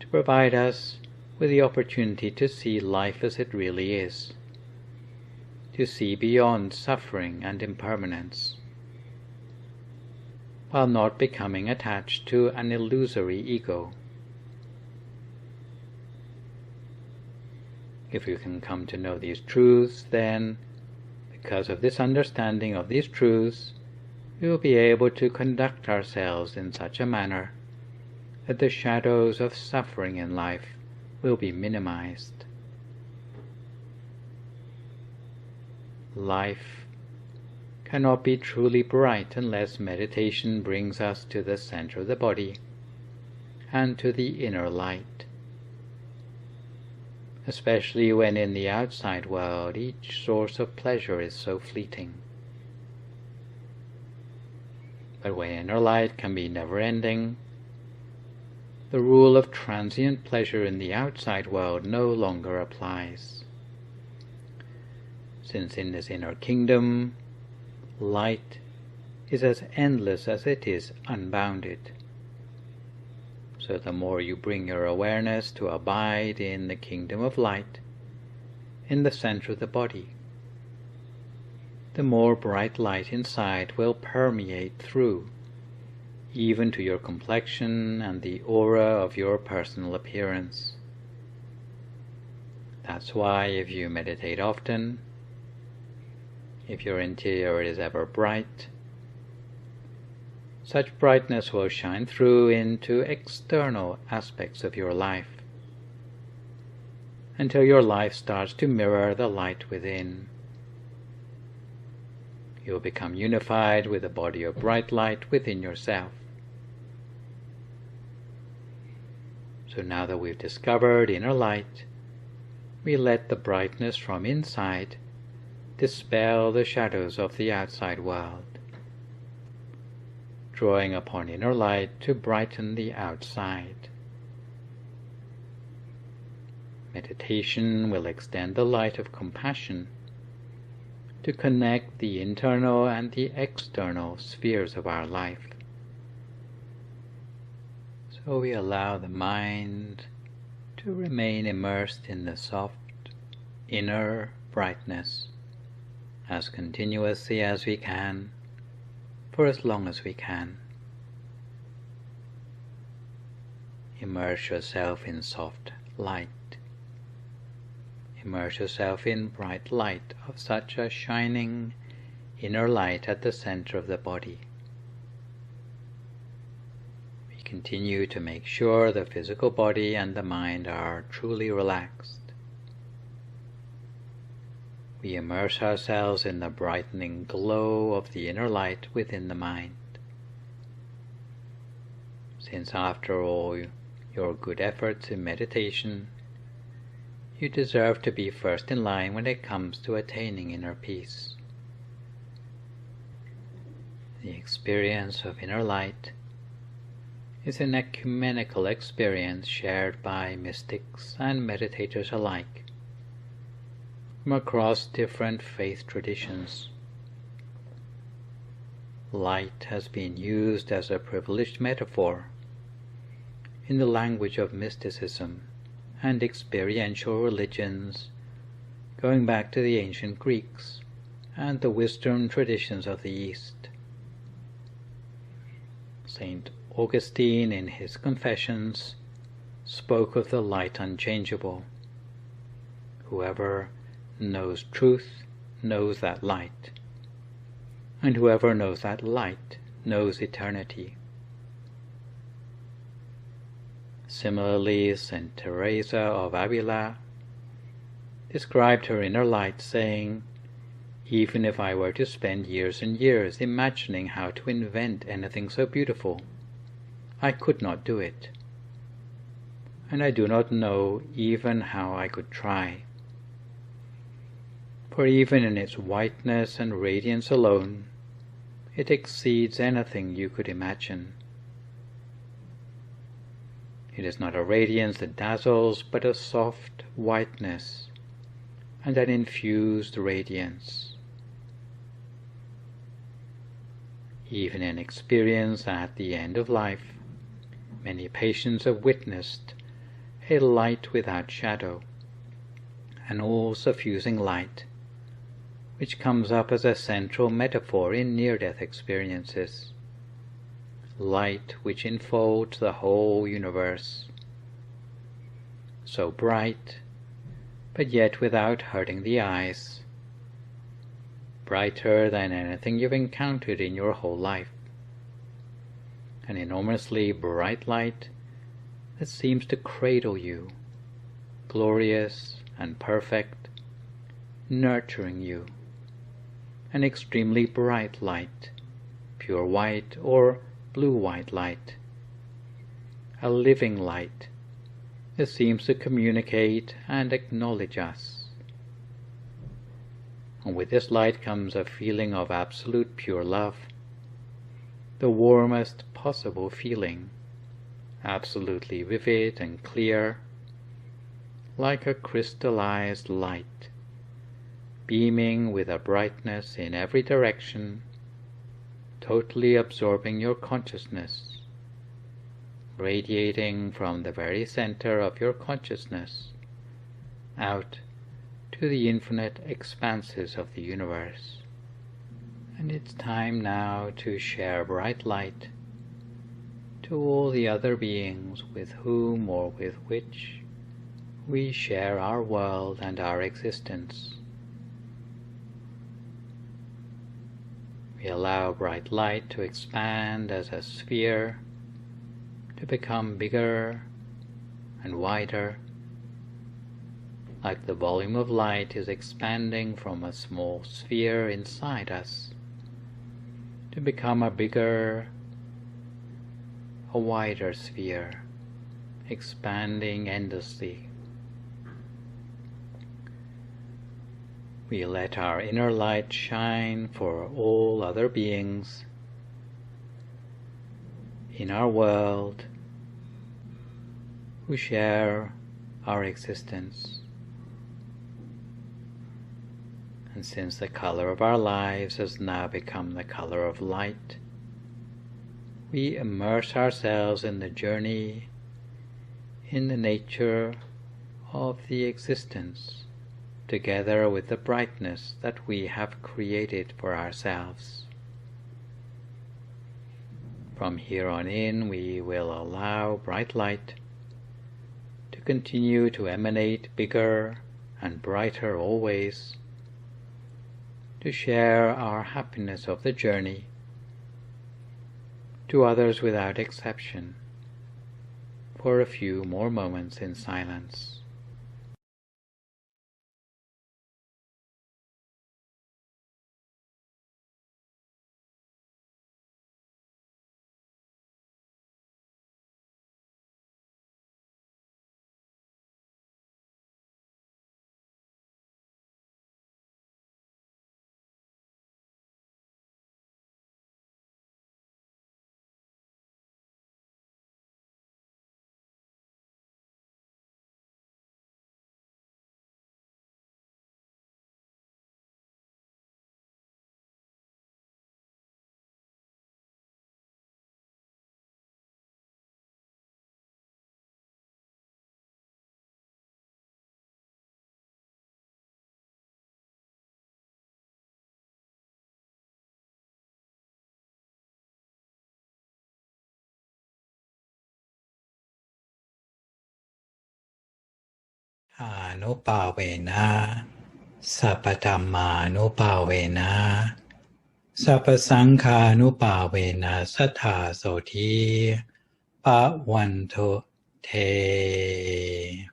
to provide us with the opportunity to see life as it really is, to see beyond suffering and impermanence, while not becoming attached to an illusory ego. If we can come to know these truths, then, because of this understanding of these truths, we will be able to conduct ourselves in such a manner that the shadows of suffering in life will be minimized. Life cannot be truly bright unless meditation brings us to the center of the body and to the inner light, especially when in the outside world each source of pleasure is so fleeting. But when inner light can be never-ending, the rule of transient pleasure in the outside world no longer applies. Since in this inner kingdom, light is as endless as it is unbounded. So the more you bring your awareness to abide in the kingdom of light, in the center of the body, the more bright light inside will permeate through, even to your complexion and the aura of your personal appearance. That's why if you meditate often, if your interior is ever bright, such brightness will shine through into external aspects of your life, until your life starts to mirror the light within. You will become unified with the body of bright light within yourself. So now that we've discovered inner light, we let the brightness from inside dispel the shadows of the outside world, drawing upon inner light to brighten the outside. Meditation will extend the light of compassion to connect the internal and the external spheres of our life. So we allow the mind to remain immersed in the soft inner brightness as continuously as we can, for as long as we can. Immerse yourself in soft light. Immerse yourself in bright light of such a shining inner light at the center of the body. We continue to make sure the physical body and the mind are truly relaxed. We immerse ourselves in the brightening glow of the inner light within the mind. Since after all your good efforts in meditation, you deserve to be first in line when it comes to attaining inner peace. The experience of inner light is an ecumenical experience shared by mystics and meditators alike from across different faith traditions. Light has been used as a privileged metaphor in the language of mysticism and experiential religions going back to the ancient Greeks and the wisdom traditions of the East. Saint Augustine in his Confessions spoke of the light unchangeable. Whoever knows truth knows that light, and whoever knows that light knows eternity. Similarly, Saint Teresa of Avila described her inner light, saying, "Even if I were to spend years and years imagining how to invent anything so beautiful, I could not do it, and I do not know even how I could try. For even in its whiteness and radiance alone, it exceeds anything you could imagine. It is not a radiance that dazzles, but a soft whiteness and an infused radiance. Even in experience at the end of life, many patients have witnessed a light without shadow, an all-suffusing light, which comes up as a central metaphor in near-death experiences. Light which enfolds the whole universe, so bright but yet without hurting the eyes. Brighter than anything you've encountered in your whole life. An enormously bright light that seems to cradle you, glorious and perfect, nurturing you. An extremely bright light, pure white or blue-white light. A living light that seems to communicate and acknowledge us. And with this light comes a feeling of absolute pure love, the warmest possible feeling, absolutely vivid and clear, like a crystallized light, beaming with a brightness in every direction, totally absorbing your consciousness, radiating from the very center of your consciousness out to the infinite expanses of the universe. And it's time now to share bright light to all the other beings with whom or with which we share our world and our existence. We allow bright light to expand as a sphere, to become bigger and wider, like the volume of light is expanding from a small sphere inside us, to become a bigger, a wider sphere, expanding endlessly. We let our inner light shine for all other beings in our world who share our existence. And since the color of our lives has now become the color of light, we immerse ourselves in the journey, in the nature of the existence, together with the brightness that we have created for ourselves. From here on in, we will allow bright light to continue to emanate bigger and brighter always, to share our happiness of the journey to others without exception, for a few more moments in silence. Anupavena, Sapatammanupavena, Sapasankhanupavena Sattha Soti Bhavantu Te.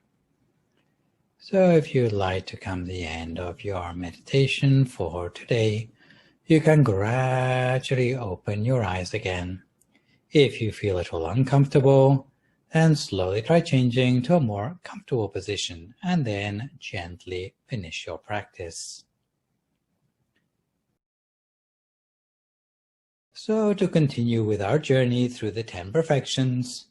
So if you'd like to come to the end of your meditation for today, you can gradually open your eyes again. If you feel at all uncomfortable, then slowly try changing to a more comfortable position and then gently finish your practice. So to continue with our journey through the 10 perfections,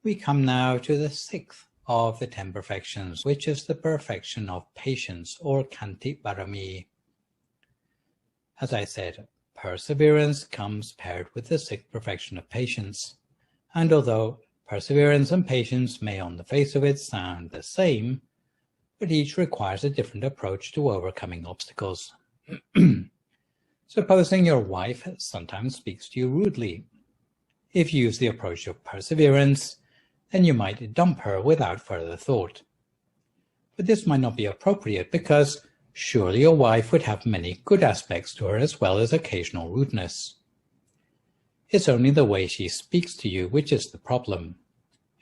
we come now to the 6th of the 10 perfections, which is the perfection of patience or Khanti Parami. As I said, perseverance comes paired with the 6th perfection of patience, and although perseverance and patience may on the face of it sound the same, but each requires a different approach to overcoming obstacles. Supposing your wife sometimes speaks to you rudely. If you use the approach of perseverance, then you might dump her without further thought. but this might not be appropriate because surely your wife would have many good aspects to her as well as occasional rudeness. It's only the way she speaks to you which is the problem,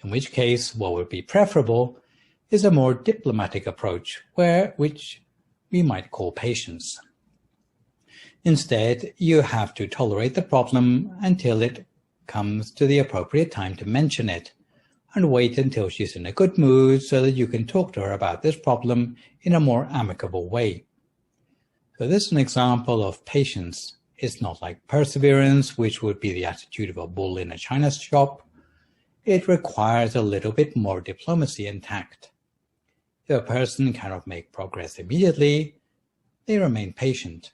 in which case what would be preferable is a more diplomatic approach which we might call patience. Instead, you have to tolerate the problem until it comes to the appropriate time to mention it, and wait until she's in a good mood so that you can talk to her about this problem in a more amicable way. So this is an example of patience. It's not like perseverance, which would be the attitude of a bull in a china shop. It requires a little bit more diplomacy and tact. If a person cannot make progress immediately, they remain patient.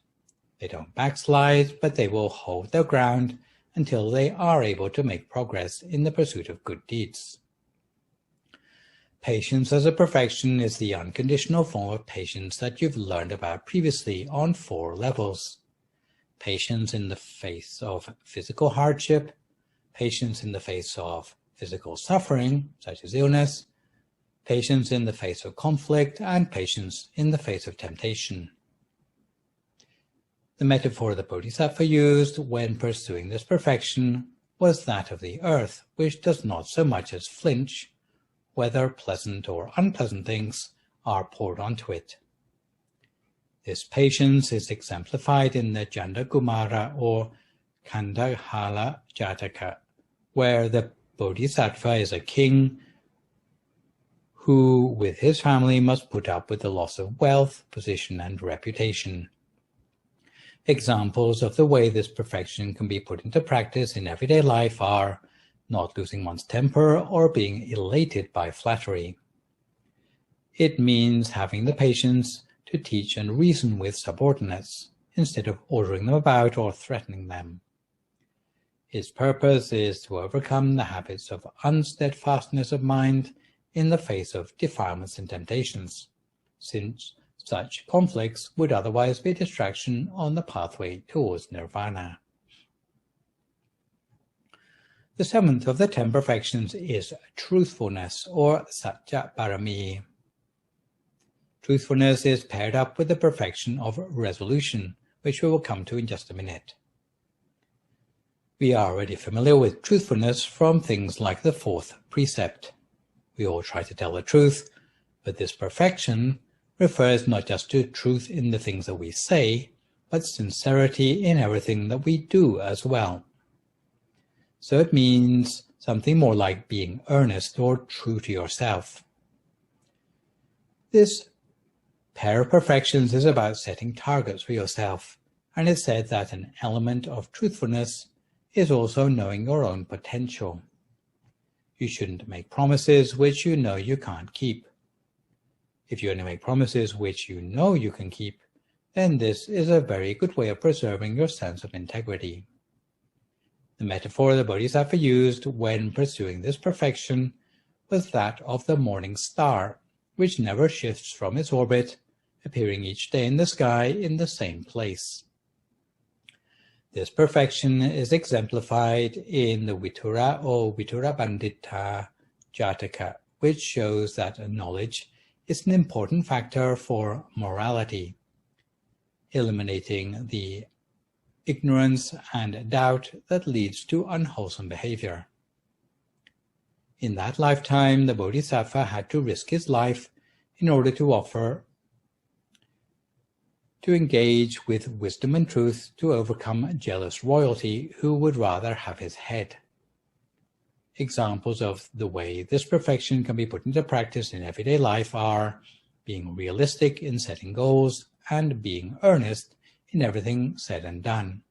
They don't backslide, but they will hold their ground until they are able to make progress in the pursuit of good deeds. Patience as a perfection is the unconditional form of patience that you've learned about previously on 4 levels. Patience in the face of physical hardship, patience in the face of physical suffering, such as illness, patience in the face of conflict, and patience in the face of temptation. The metaphor the Bodhisattva used when pursuing this perfection was that of the earth, which does not so much as flinch whether pleasant or unpleasant things are poured onto it. This patience is exemplified in the Janda Kumara or Kandhala Jataka, where the Bodhisattva is a king who, with his family, must put up with the loss of wealth, position, and reputation. Examples of the way this perfection can be put into practice in everyday life are not losing one's temper or being elated by flattery. It means having the patience to teach and reason with subordinates, instead of ordering them about or threatening them. Its purpose is to overcome the habits of unsteadfastness of mind in the face of defilements and temptations, since such conflicts would otherwise be a distraction on the pathway towards nirvana. The 7th of the 10 perfections is truthfulness, or Satya Parami. Truthfulness is paired up with the perfection of resolution, which we will come to in just a minute. We are already familiar with truthfulness from things like the 4th precept. We all try to tell the truth, but this perfection refers not just to truth in the things that we say, but sincerity in everything that we do as well. So it means something more like being earnest or true to yourself. This pair of perfections is about setting targets for yourself, and it's said that an element of truthfulness is also knowing your own potential. You shouldn't make promises which you know you can't keep. If you only make promises which you know you can keep, then this is a very good way of preserving your sense of integrity. The metaphor the Bodhisattva used when pursuing this perfection was that of the morning star, which never shifts from its orbit, appearing each day in the sky in the same place. This perfection is exemplified in the Vitura or Vitura Bandita Jataka, which shows that knowledge is an important factor for morality, eliminating the ignorance and doubt that leads to unwholesome behavior. In that lifetime, the Bodhisattva had to risk his life in order to engage with wisdom and truth to overcome jealous royalty who would rather have his head. Examples of the way this perfection can be put into practice in everyday life are being realistic in setting goals and being earnest in everything said and done.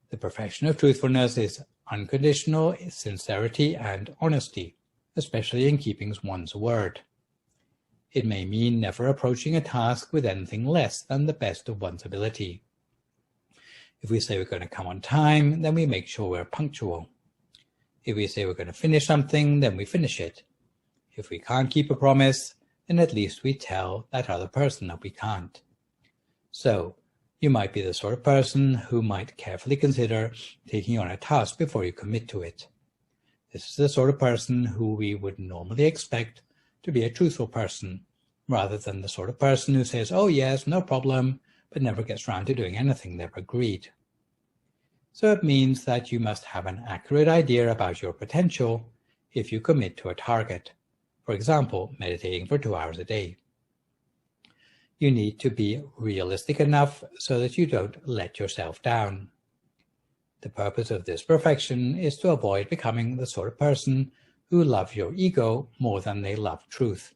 The perfection of truthfulness is unconditional sincerity and honesty, especially in keeping one's word. It may mean never approaching a task with anything less than the best of one's ability. If we say we're going to come on time, then we make sure we're punctual. If we say we're going to finish something, then we finish it. If we can't keep a promise, then at least we tell that other person that we can't. So, you might be the sort of person who might carefully consider taking on a task before you commit to it. This is the sort of person who we would normally expect to be a truthful person, rather than the sort of person who says, "Oh yes, no problem," but never gets round to doing anything they've agreed. So it means that you must have an accurate idea about your potential if you commit to a target. For example, meditating for 2 hours a day. You need to be realistic enough so that you don't let yourself down. The purpose of this perfection is to avoid becoming the sort of person who love your ego more than they love truth,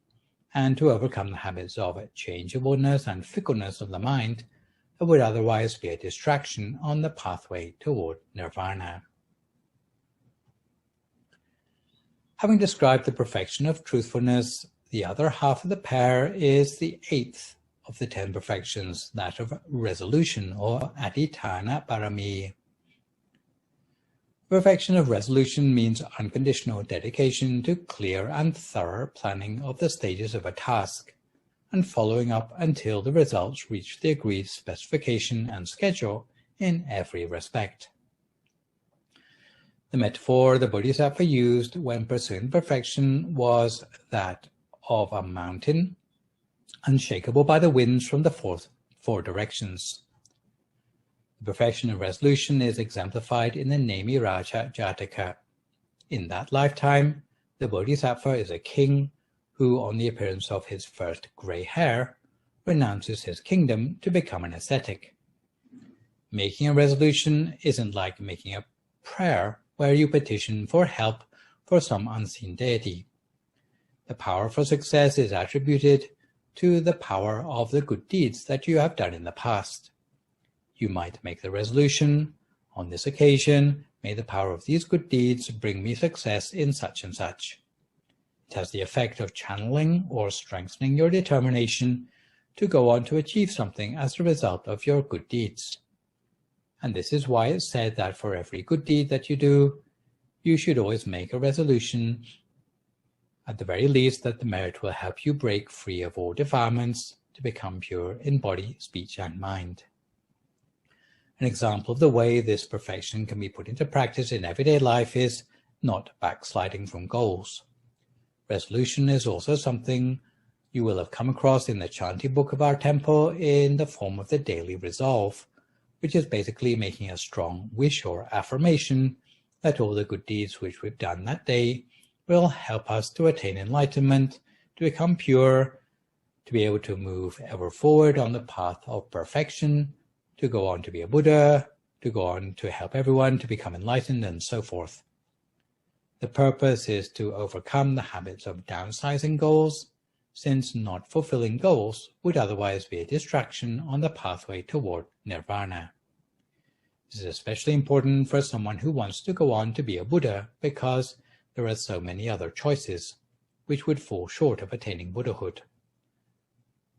and to overcome the habits of changeableness and fickleness of the mind that would otherwise be a distraction on the pathway toward nirvana. Having described the perfection of truthfulness, the other half of the pair is the 8th of the 10 perfections, that of resolution, or adhitthana parami. Perfection of resolution means unconditional dedication to clear and thorough planning of the stages of a task, and following up until the results reach the agreed specification and schedule in every respect. The metaphor the Bodhisattva used when pursuing perfection was that of a mountain, unshakable by the winds from the four directions. The perfection of resolution is exemplified in the Nemi Raja Jataka. In that lifetime, the Bodhisattva is a king who, on the appearance of his first grey hair, renounces his kingdom to become an ascetic. Making a resolution isn't like making a prayer where you petition for help for some unseen deity. The power for success is attributed to the power of the good deeds that you have done in the past. You might make the resolution, "On this occasion, may the power of these good deeds bring me success in such and such." It has the effect of channeling or strengthening your determination to go on to achieve something as a result of your good deeds. And this is why it's said that for every good deed that you do, you should always make a resolution, at the very least, that the merit will help you break free of all defilements to become pure in body, speech, and mind. An example of the way this perfection can be put into practice in everyday life is not backsliding from goals. Resolution is also something you will have come across in the chanting book of our temple in the form of the daily resolve, which is basically making a strong wish or affirmation that all the good deeds which we've done that day will help us to attain enlightenment, to become pure, to be able to move ever forward on the path of perfection, to go on to be a Buddha, to go on to help everyone to become enlightened, and so forth. The purpose is to overcome the habits of downsizing goals, since not fulfilling goals would otherwise be a distraction on the pathway toward nirvana. This is especially important for someone who wants to go on to be a Buddha, because there are so many other choices which would fall short of attaining Buddhahood.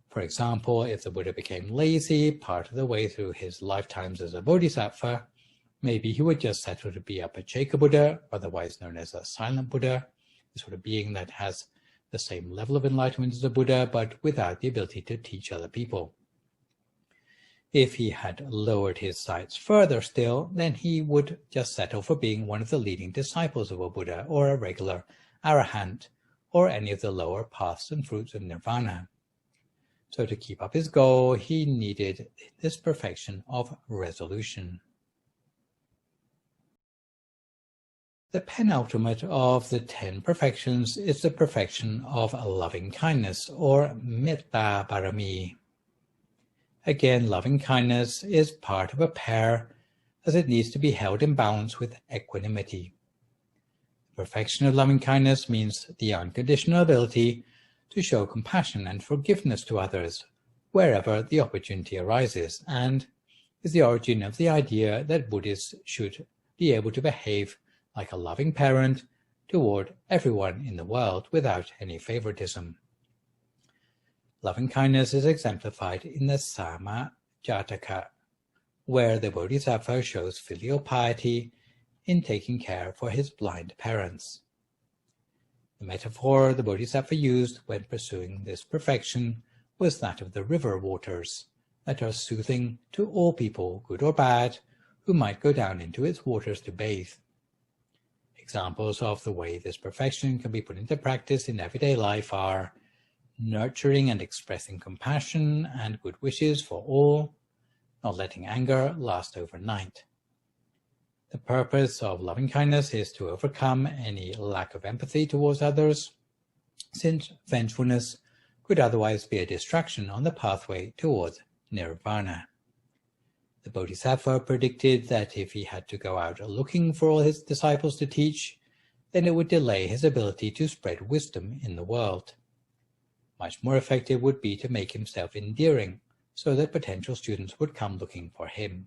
For example, if the Buddha became lazy part of the way through his lifetimes as a Bodhisattva, maybe he would just settle to be a Pacceka Buddha, otherwise known as a silent Buddha, the sort of being that has the same level of enlightenment as a Buddha, but without the ability to teach other people. If he had lowered his sights further still, then he would just settle for being one of the leading disciples of a Buddha, or a regular arahant, or any of the lower paths and fruits of nirvana. So to keep up his goal, he needed this perfection of resolution. The penultimate of the 10 perfections is the perfection of loving kindness, or metta parami. Again, loving kindness is part of a pair, as it needs to be held in balance with equanimity. The perfection of loving kindness means the unconditional ability to show compassion and forgiveness to others wherever the opportunity arises, and is the origin of the idea that Buddhists should be able to behave like a loving parent toward everyone in the world without any favoritism. Loving kindness is exemplified in the Sama Jataka, where the Bodhisattva shows filial piety in taking care for his blind parents. The metaphor the Bodhisattva used when pursuing this perfection was that of the river waters that are soothing to all people, good or bad, who might go down into its waters to bathe. Examples of the way this perfection can be put into practice in everyday life are nurturing and expressing compassion and good wishes for all, not letting anger last overnight. The purpose of loving kindness is to overcome any lack of empathy towards others, since vengefulness could otherwise be a distraction on the pathway towards nirvana. The Bodhisattva predicted that if he had to go out looking for all his disciples to teach, then it would delay his ability to spread wisdom in the world. Much more effective would be to make himself endearing, so that potential students would come looking for him.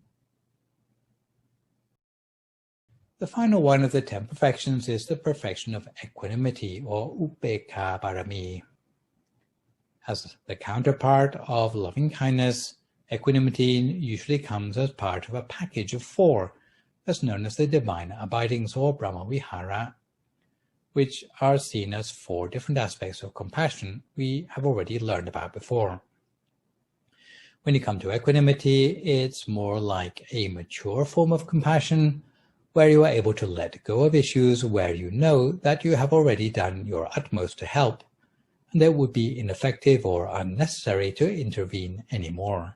The final one of the 10 perfections is the perfection of equanimity, or upekkha parami. As the counterpart of loving kindness, equanimity usually comes as part of a package of 4, that's known as the divine abidings, or Brahmavihara, which are seen as 4 different aspects of compassion we have already learned about before. When you come to equanimity, it's more like a mature form of compassion, where you are able to let go of issues where you know that you have already done your utmost to help, and that it would be ineffective or unnecessary to intervene anymore.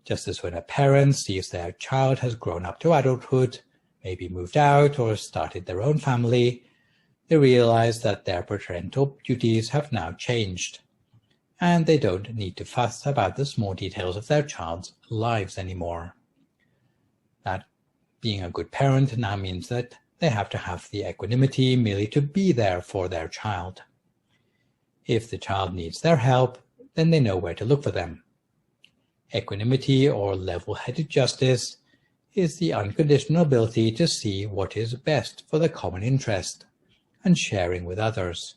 Just as when a parent sees their child has grown up to adulthood, maybe moved out or started their own family, they realize that their parental duties have now changed, and they don't need to fuss about the small details of their child's lives anymore. That being a good parent now means that they have to have the equanimity merely to be there for their child. If the child needs their help, then they know where to look for them. Equanimity, or level-headed justice, is the unconditional ability to see what is best for the common interest and sharing with others.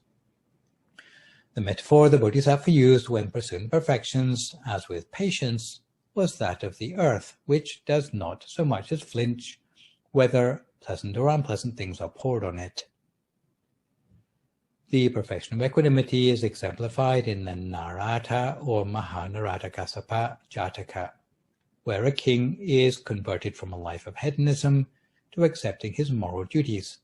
The metaphor the Bodhisattva used when pursuing perfections, as with patience, was that of the earth, which does not so much as flinch whether pleasant or unpleasant things are poured on it. The perfection of equanimity is exemplified in the Narada or Mahanarada Jataka, where a king is converted from a life of hedonism to accepting his moral duties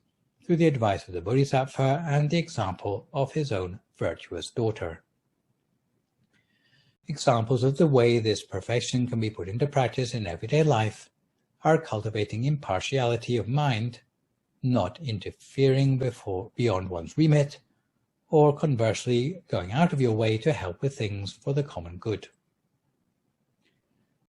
through the advice of the Bodhisattva and the example of his own virtuous daughter. Examples of the way this perfection can be put into practice in everyday life are cultivating impartiality of mind, not interfering beyond one's remit, or conversely going out of your way to help with things for the common good.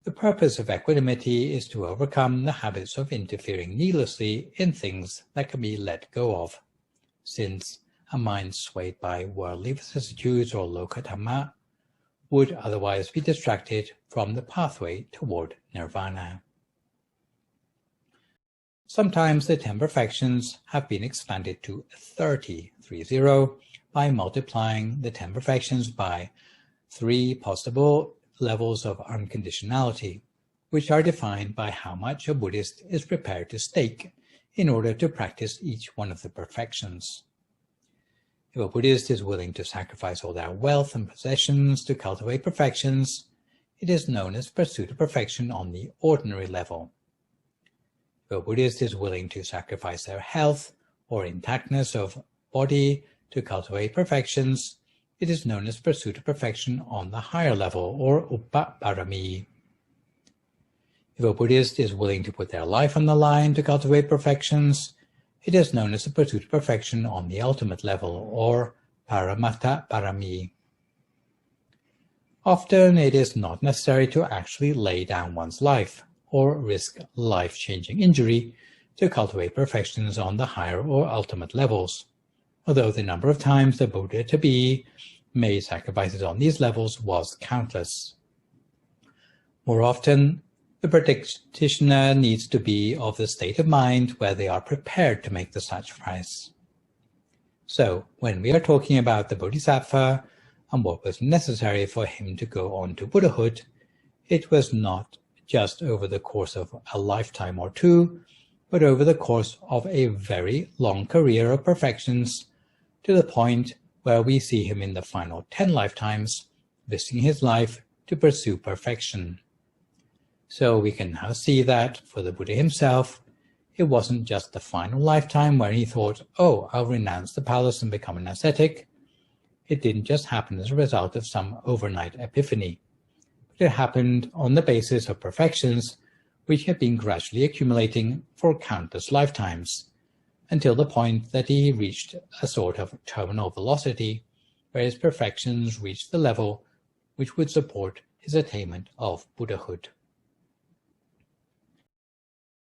The purpose of equanimity is to overcome the habits of interfering needlessly in things that can be let go of, since a mind swayed by worldly vicissitudes or loka dhamma would otherwise be distracted from the pathway toward nirvana. Sometimes the 10 perfections have been expanded to 30 by multiplying the 10 perfections by 3 possible levels of unconditionality, which are defined by how much a Buddhist is prepared to stake in order to practice each one of the perfections. If a Buddhist is willing to sacrifice all their wealth and possessions to cultivate perfections, it is known as pursuit of perfection on the ordinary level. If a Buddhist is willing to sacrifice their health or intactness of body to cultivate perfections, it is known as pursuit of perfection on the higher level, or upaparami. If a Buddhist is willing to put their life on the line to cultivate perfections, it is known as the pursuit of perfection on the ultimate level, or paramatta parami. Often it is not necessary to actually lay down one's life or risk life-changing injury to cultivate perfections on the higher or ultimate levels, although the number of times the Buddha-to-be made sacrifices on these levels was countless. More often, the practitioner needs to be of the state of mind where they are prepared to make the sacrifice. So, when we are talking about the Bodhisattva and what was necessary for him to go on to Buddhahood, it was not just over the course of a lifetime or two, but over the course of a very long career of perfections, to the point where we see him in the final 10 lifetimes, risking his life to pursue perfection. So we can now see that, for the Buddha himself, it wasn't just the final lifetime where he thought, oh, I'll renounce the palace and become an ascetic. It didn't just happen as a result of some overnight epiphany, but it happened on the basis of perfections which had been gradually accumulating for countless lifetimes, until the point that he reached a sort of terminal velocity, where his perfections reached the level which would support his attainment of Buddhahood.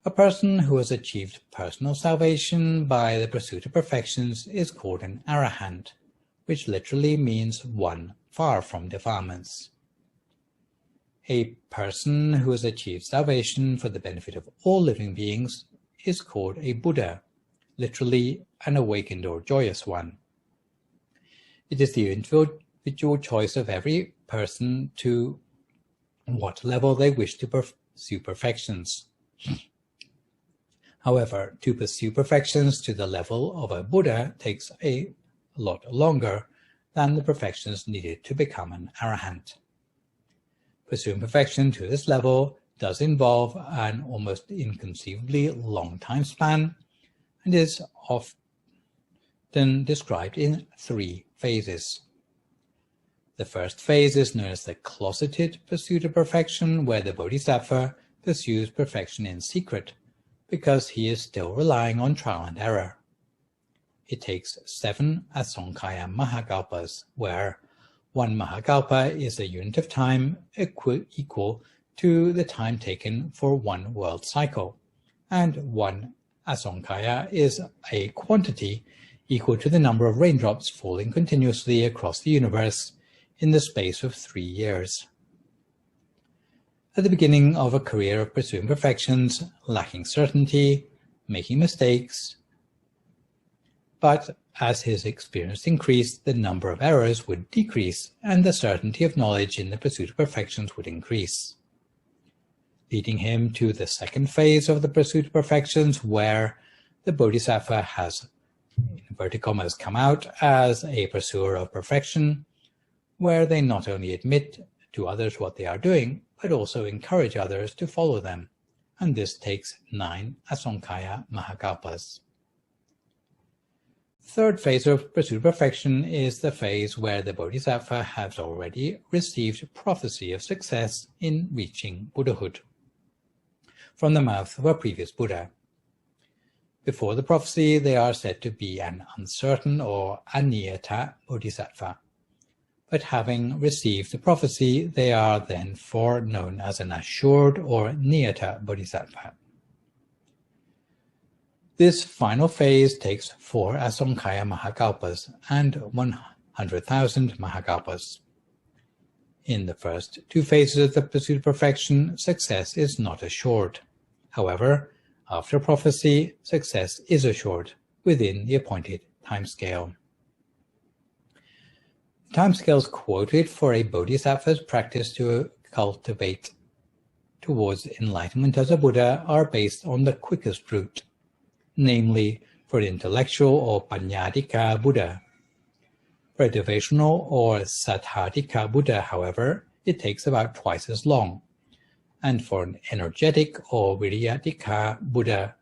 A person who has achieved personal salvation by the pursuit of perfections is called an arahant, which literally means one far from defilements. A person who has achieved salvation for the benefit of all living beings is called a Buddha, literally an awakened or joyous one. It is the individual choice of every person to what level they wish to pursue perfections. However, to pursue perfections to the level of a Buddha takes a lot longer than the perfections needed to become an arahant. Pursuing perfection to this level does involve an almost inconceivably long time span and is often described in 3 phases. The first phase is known as the closeted pursuit of perfection, where the Bodhisattva pursues perfection in secret, because he is still relying on trial and error. It takes 7 Asankaya Mahakalpas, where 1 Mahakalpa is a unit of time equal to the time taken for 1 world cycle, and 1 Asankaya is a quantity equal to the number of raindrops falling continuously across the universe in the space of 3 years. At the beginning of a career of pursuing perfections, lacking certainty, making mistakes, but as his experience increased, the number of errors would decrease and the certainty of knowledge in the pursuit of perfections would increase, leading him to the second phase of the pursuit of perfections, where the Bodhisattva has, in inverted commas, come out as a pursuer of perfection, where they not only admit to others what they are doing, but also encourage others to follow them, and this takes 9 Asankaya Mahakalpas. The third phase of pursuit of perfection is the phase where the Bodhisattva has already received prophecy of success in reaching Buddhahood from the mouth of a previous Buddha. Before the prophecy, they are said to be an uncertain or aniyata Bodhisattva, but having received the prophecy, they are then known as an assured or niyata Bodhisattva. This final phase takes 4 Asankaya Mahakalpas and 100,000 Mahakalpas. In the first 2 phases of the pursuit of perfection, success is not assured. However, after prophecy, success is assured within the appointed timescale. The timescales quoted for a Bodhisattva's practice to cultivate towards enlightenment as a Buddha are based on the quickest route, namely for an intellectual or Panyadika Buddha. For a devotional or Saddhadika Buddha, however, it takes about twice as long, and for an energetic or Viryadika Buddha,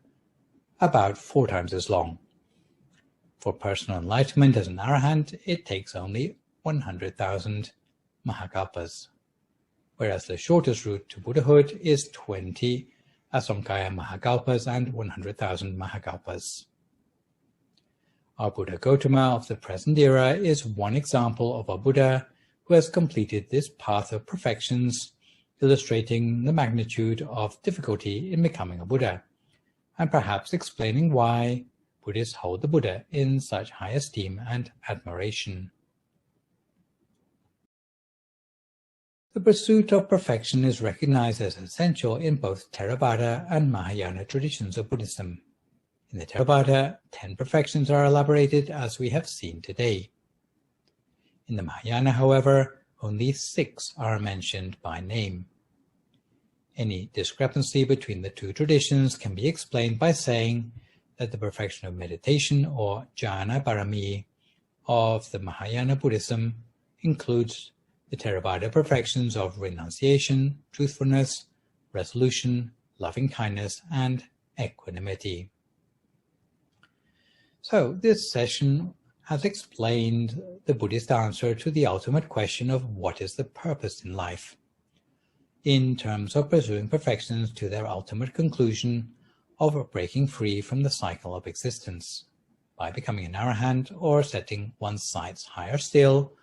about 4 times as long. For personal enlightenment as an Arahant, it takes only 100,000 Mahakalpas, whereas the shortest route to Buddhahood is 20 Asankaya Mahakalpas and 100,000 Mahakalpas. Our Buddha Gautama of the present era is one example of a Buddha who has completed this path of perfections, illustrating the magnitude of difficulty in becoming a Buddha, and perhaps explaining why Buddhists hold the Buddha in such high esteem and admiration. The pursuit of perfection is recognized as essential in both Theravada and Mahayana traditions of Buddhism. In the Theravada, 10 perfections are elaborated as we have seen today. In the Mahayana, however, only 6 are mentioned by name. Any discrepancy between the 2 traditions can be explained by saying that the perfection of meditation or jhana parami of the Mahayana Buddhism includes the Theravada perfections of renunciation, truthfulness, resolution, loving-kindness, and equanimity. So this session has explained the Buddhist answer to the ultimate question of what is the purpose in life, in terms of pursuing perfections to their ultimate conclusion of breaking free from the cycle of existence, by becoming an arahant or setting one's sights higher still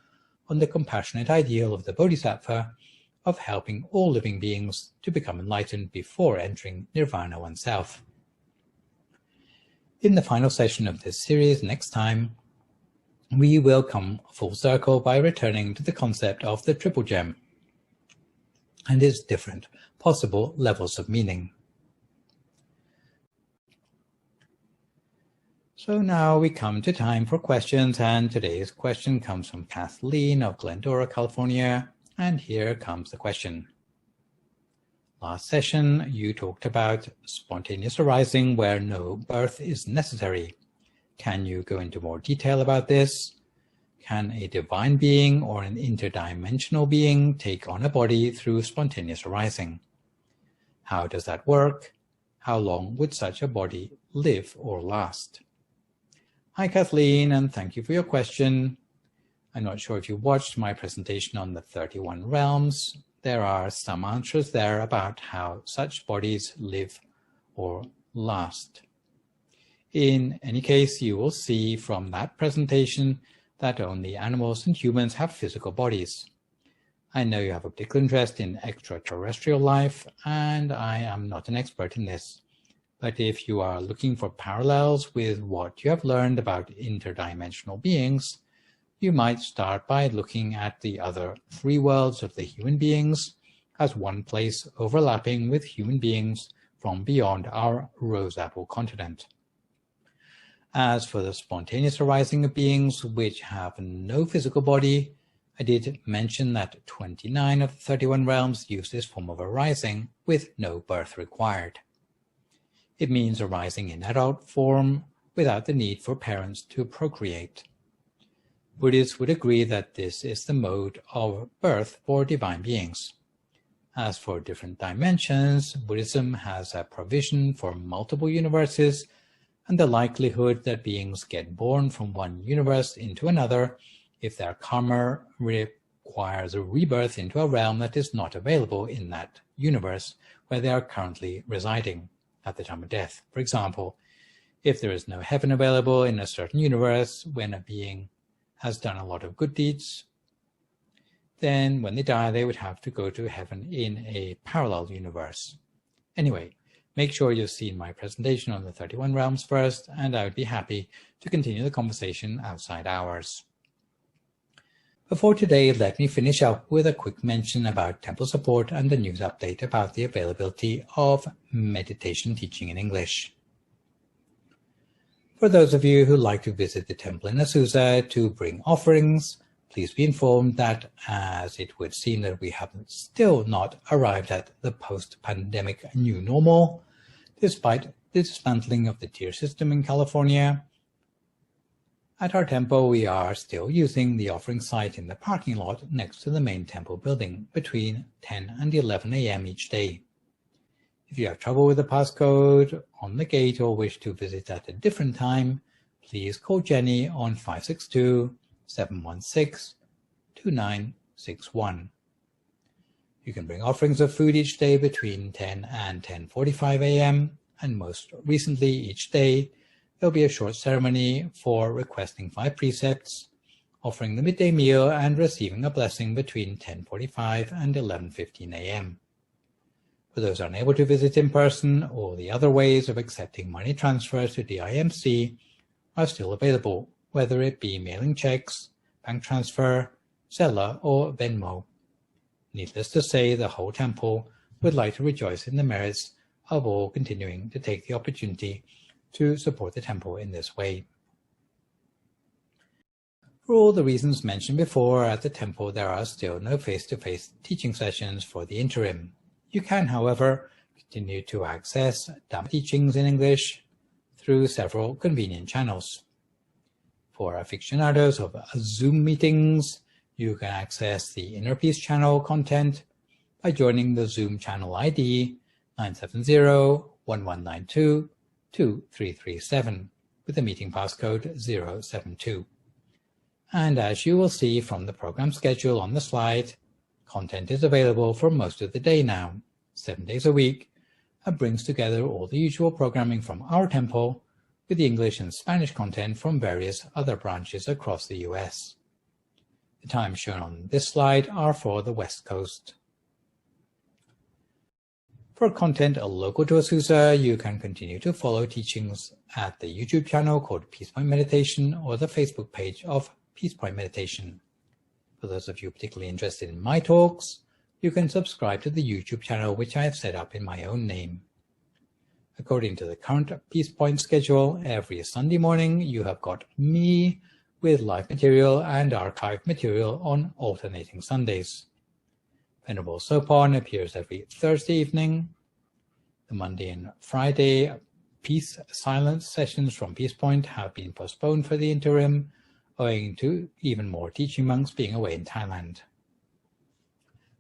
on the compassionate ideal of the Bodhisattva of helping all living beings to become enlightened before entering nirvana oneself. In the final session of this series next time, we will come full circle by returning to the concept of the triple gem and its different possible levels of meaning. So now we come to time for questions, and today's question comes from Kathleen of Glendora, California, and here comes the question. Last session, you talked about spontaneous arising where no birth is necessary. Can you go into more detail about this? Can a divine being or an interdimensional being take on a body through spontaneous arising? How does that work? How long would such a body live or last? Hi Kathleen, and thank you for your question. I'm not sure if you watched my presentation on the 31 realms. There are some answers there about how such bodies live or last. In any case, you will see from that presentation that only animals and humans have physical bodies. I know you have a particular interest in extraterrestrial life, and I am not an expert in this. But if you are looking for parallels with what you have learned about interdimensional beings, you might start by looking at the other three worlds of the human beings as one place overlapping with human beings from beyond our rose-apple continent. As for the spontaneous arising of beings which have no physical body, I did mention that 29 of the 31 realms use this form of arising with no birth required. It means arising in adult form without the need for parents to procreate. Buddhists would agree that this is the mode of birth for divine beings. As for different dimensions, Buddhism has a provision for multiple universes, and the likelihood that beings get born from one universe into another if their karma requires a rebirth into a realm that is not available in that universe where they are currently residing at the time of death. For example, if there is no heaven available in a certain universe when a being has done a lot of good deeds, then when they die, they would have to go to heaven in a parallel universe. Anyway, make sure you've seen my presentation on the 31 realms first, and I would be happy to continue the conversation outside hours. Before today, let me finish up with a quick mention about temple support and a news update about the availability of meditation teaching in English. For those of you who like to visit the temple in Azusa to bring offerings, please be informed that, as it would seem that we have still not arrived at the post-pandemic new normal, despite the dismantling of the tier system in California, at our temple we are still using the offering site in the parking lot next to the main temple building between 10 and 11 a.m. each day. If you have trouble with the passcode on the gate or wish to visit at a different time, please call Jenny on 562-716-2961. You can bring offerings of food each day between 10 and 10:45 a.m. and most recently each day there'll be a short ceremony for requesting 5 precepts, offering the midday meal and receiving a blessing between 10:45 and 11:15 a.m. For those unable to visit in person, all the other ways of accepting money transfers to DIMC are still available, whether it be mailing checks, bank transfer, Zelle, or Venmo. Needless to say, the whole temple would like to rejoice in the merits of all continuing to take the opportunity to support the temple in this way. For all the reasons mentioned before, at the temple there are still no face-to-face teaching sessions for the interim. You can, however, continue to access Dhamma teachings in English through several convenient channels. For aficionados of Zoom meetings, you can access the Inner Peace channel content by joining the Zoom channel ID 970-1192-2337 with the meeting passcode 072. And as you will see from the program schedule on the slide, content is available for most of the day now, 7 days a week, and brings together all the usual programming from our temple with the English and Spanish content from various other branches across the US. The times shown on this slide are for the West Coast. For content local to Azusa, you can continue to follow teachings at the YouTube channel called Peace Point Meditation or the Facebook page of Peace Point Meditation. For those of you particularly interested in my talks, you can subscribe to the YouTube channel which I have set up in my own name. According to the current Peace Point schedule, every Sunday morning you have got me with live material and archived material on alternating Sundays. Venerable Sopon appears every Thursday evening. The Monday and Friday Peace Silence sessions from Peace Point have been postponed for the interim, owing to even more teaching monks being away in Thailand.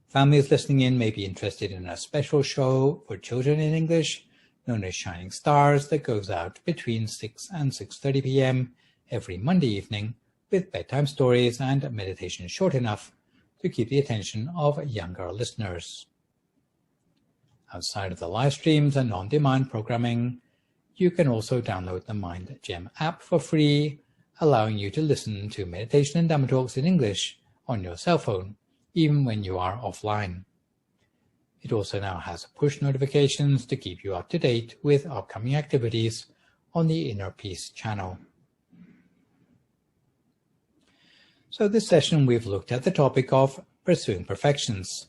Families listening in may be interested in a special show for children in English, known as Shining Stars, that goes out between 6 and 6:30 p.m. every Monday evening, with bedtime stories and meditation short enough to keep the attention of younger listeners. Outside of the live streams and on-demand programming, you can also download the Mind Gem app for free, allowing you to listen to meditation and Dhamma talks in English on your cell phone, even when you are offline. It also now has push notifications to keep you up to date with upcoming activities on the Inner Peace channel. So this session we've looked at the topic of pursuing perfections.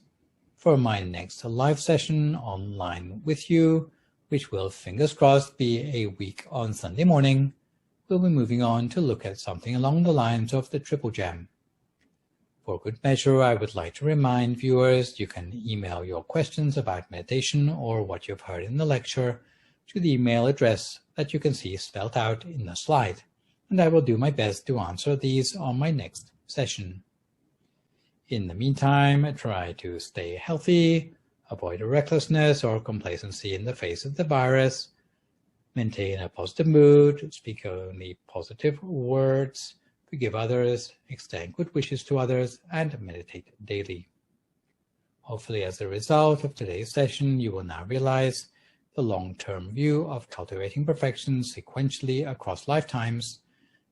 For my next live session online with you, which will, fingers crossed, be a week on Sunday morning, we'll be moving on to look at something along the lines of the Triple Gem. For good measure, I would like to remind viewers you can email your questions about meditation or what you've heard in the lecture to the email address that you can see spelled out in the slide, and I will do my best to answer these on my next session. In the meantime, try to stay healthy, avoid recklessness or complacency in the face of the virus, maintain a positive mood, speak only positive words, forgive others, extend good wishes to others, and meditate daily. Hopefully, as a result of today's session, you will now realize the long-term view of cultivating perfection sequentially across lifetimes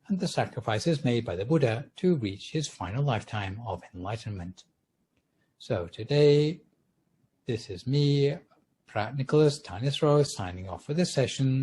and the sacrifices made by the Buddha to reach his final lifetime of enlightenment. So today, this is me, Phra Nicholas Thanissaro, signing off for this session.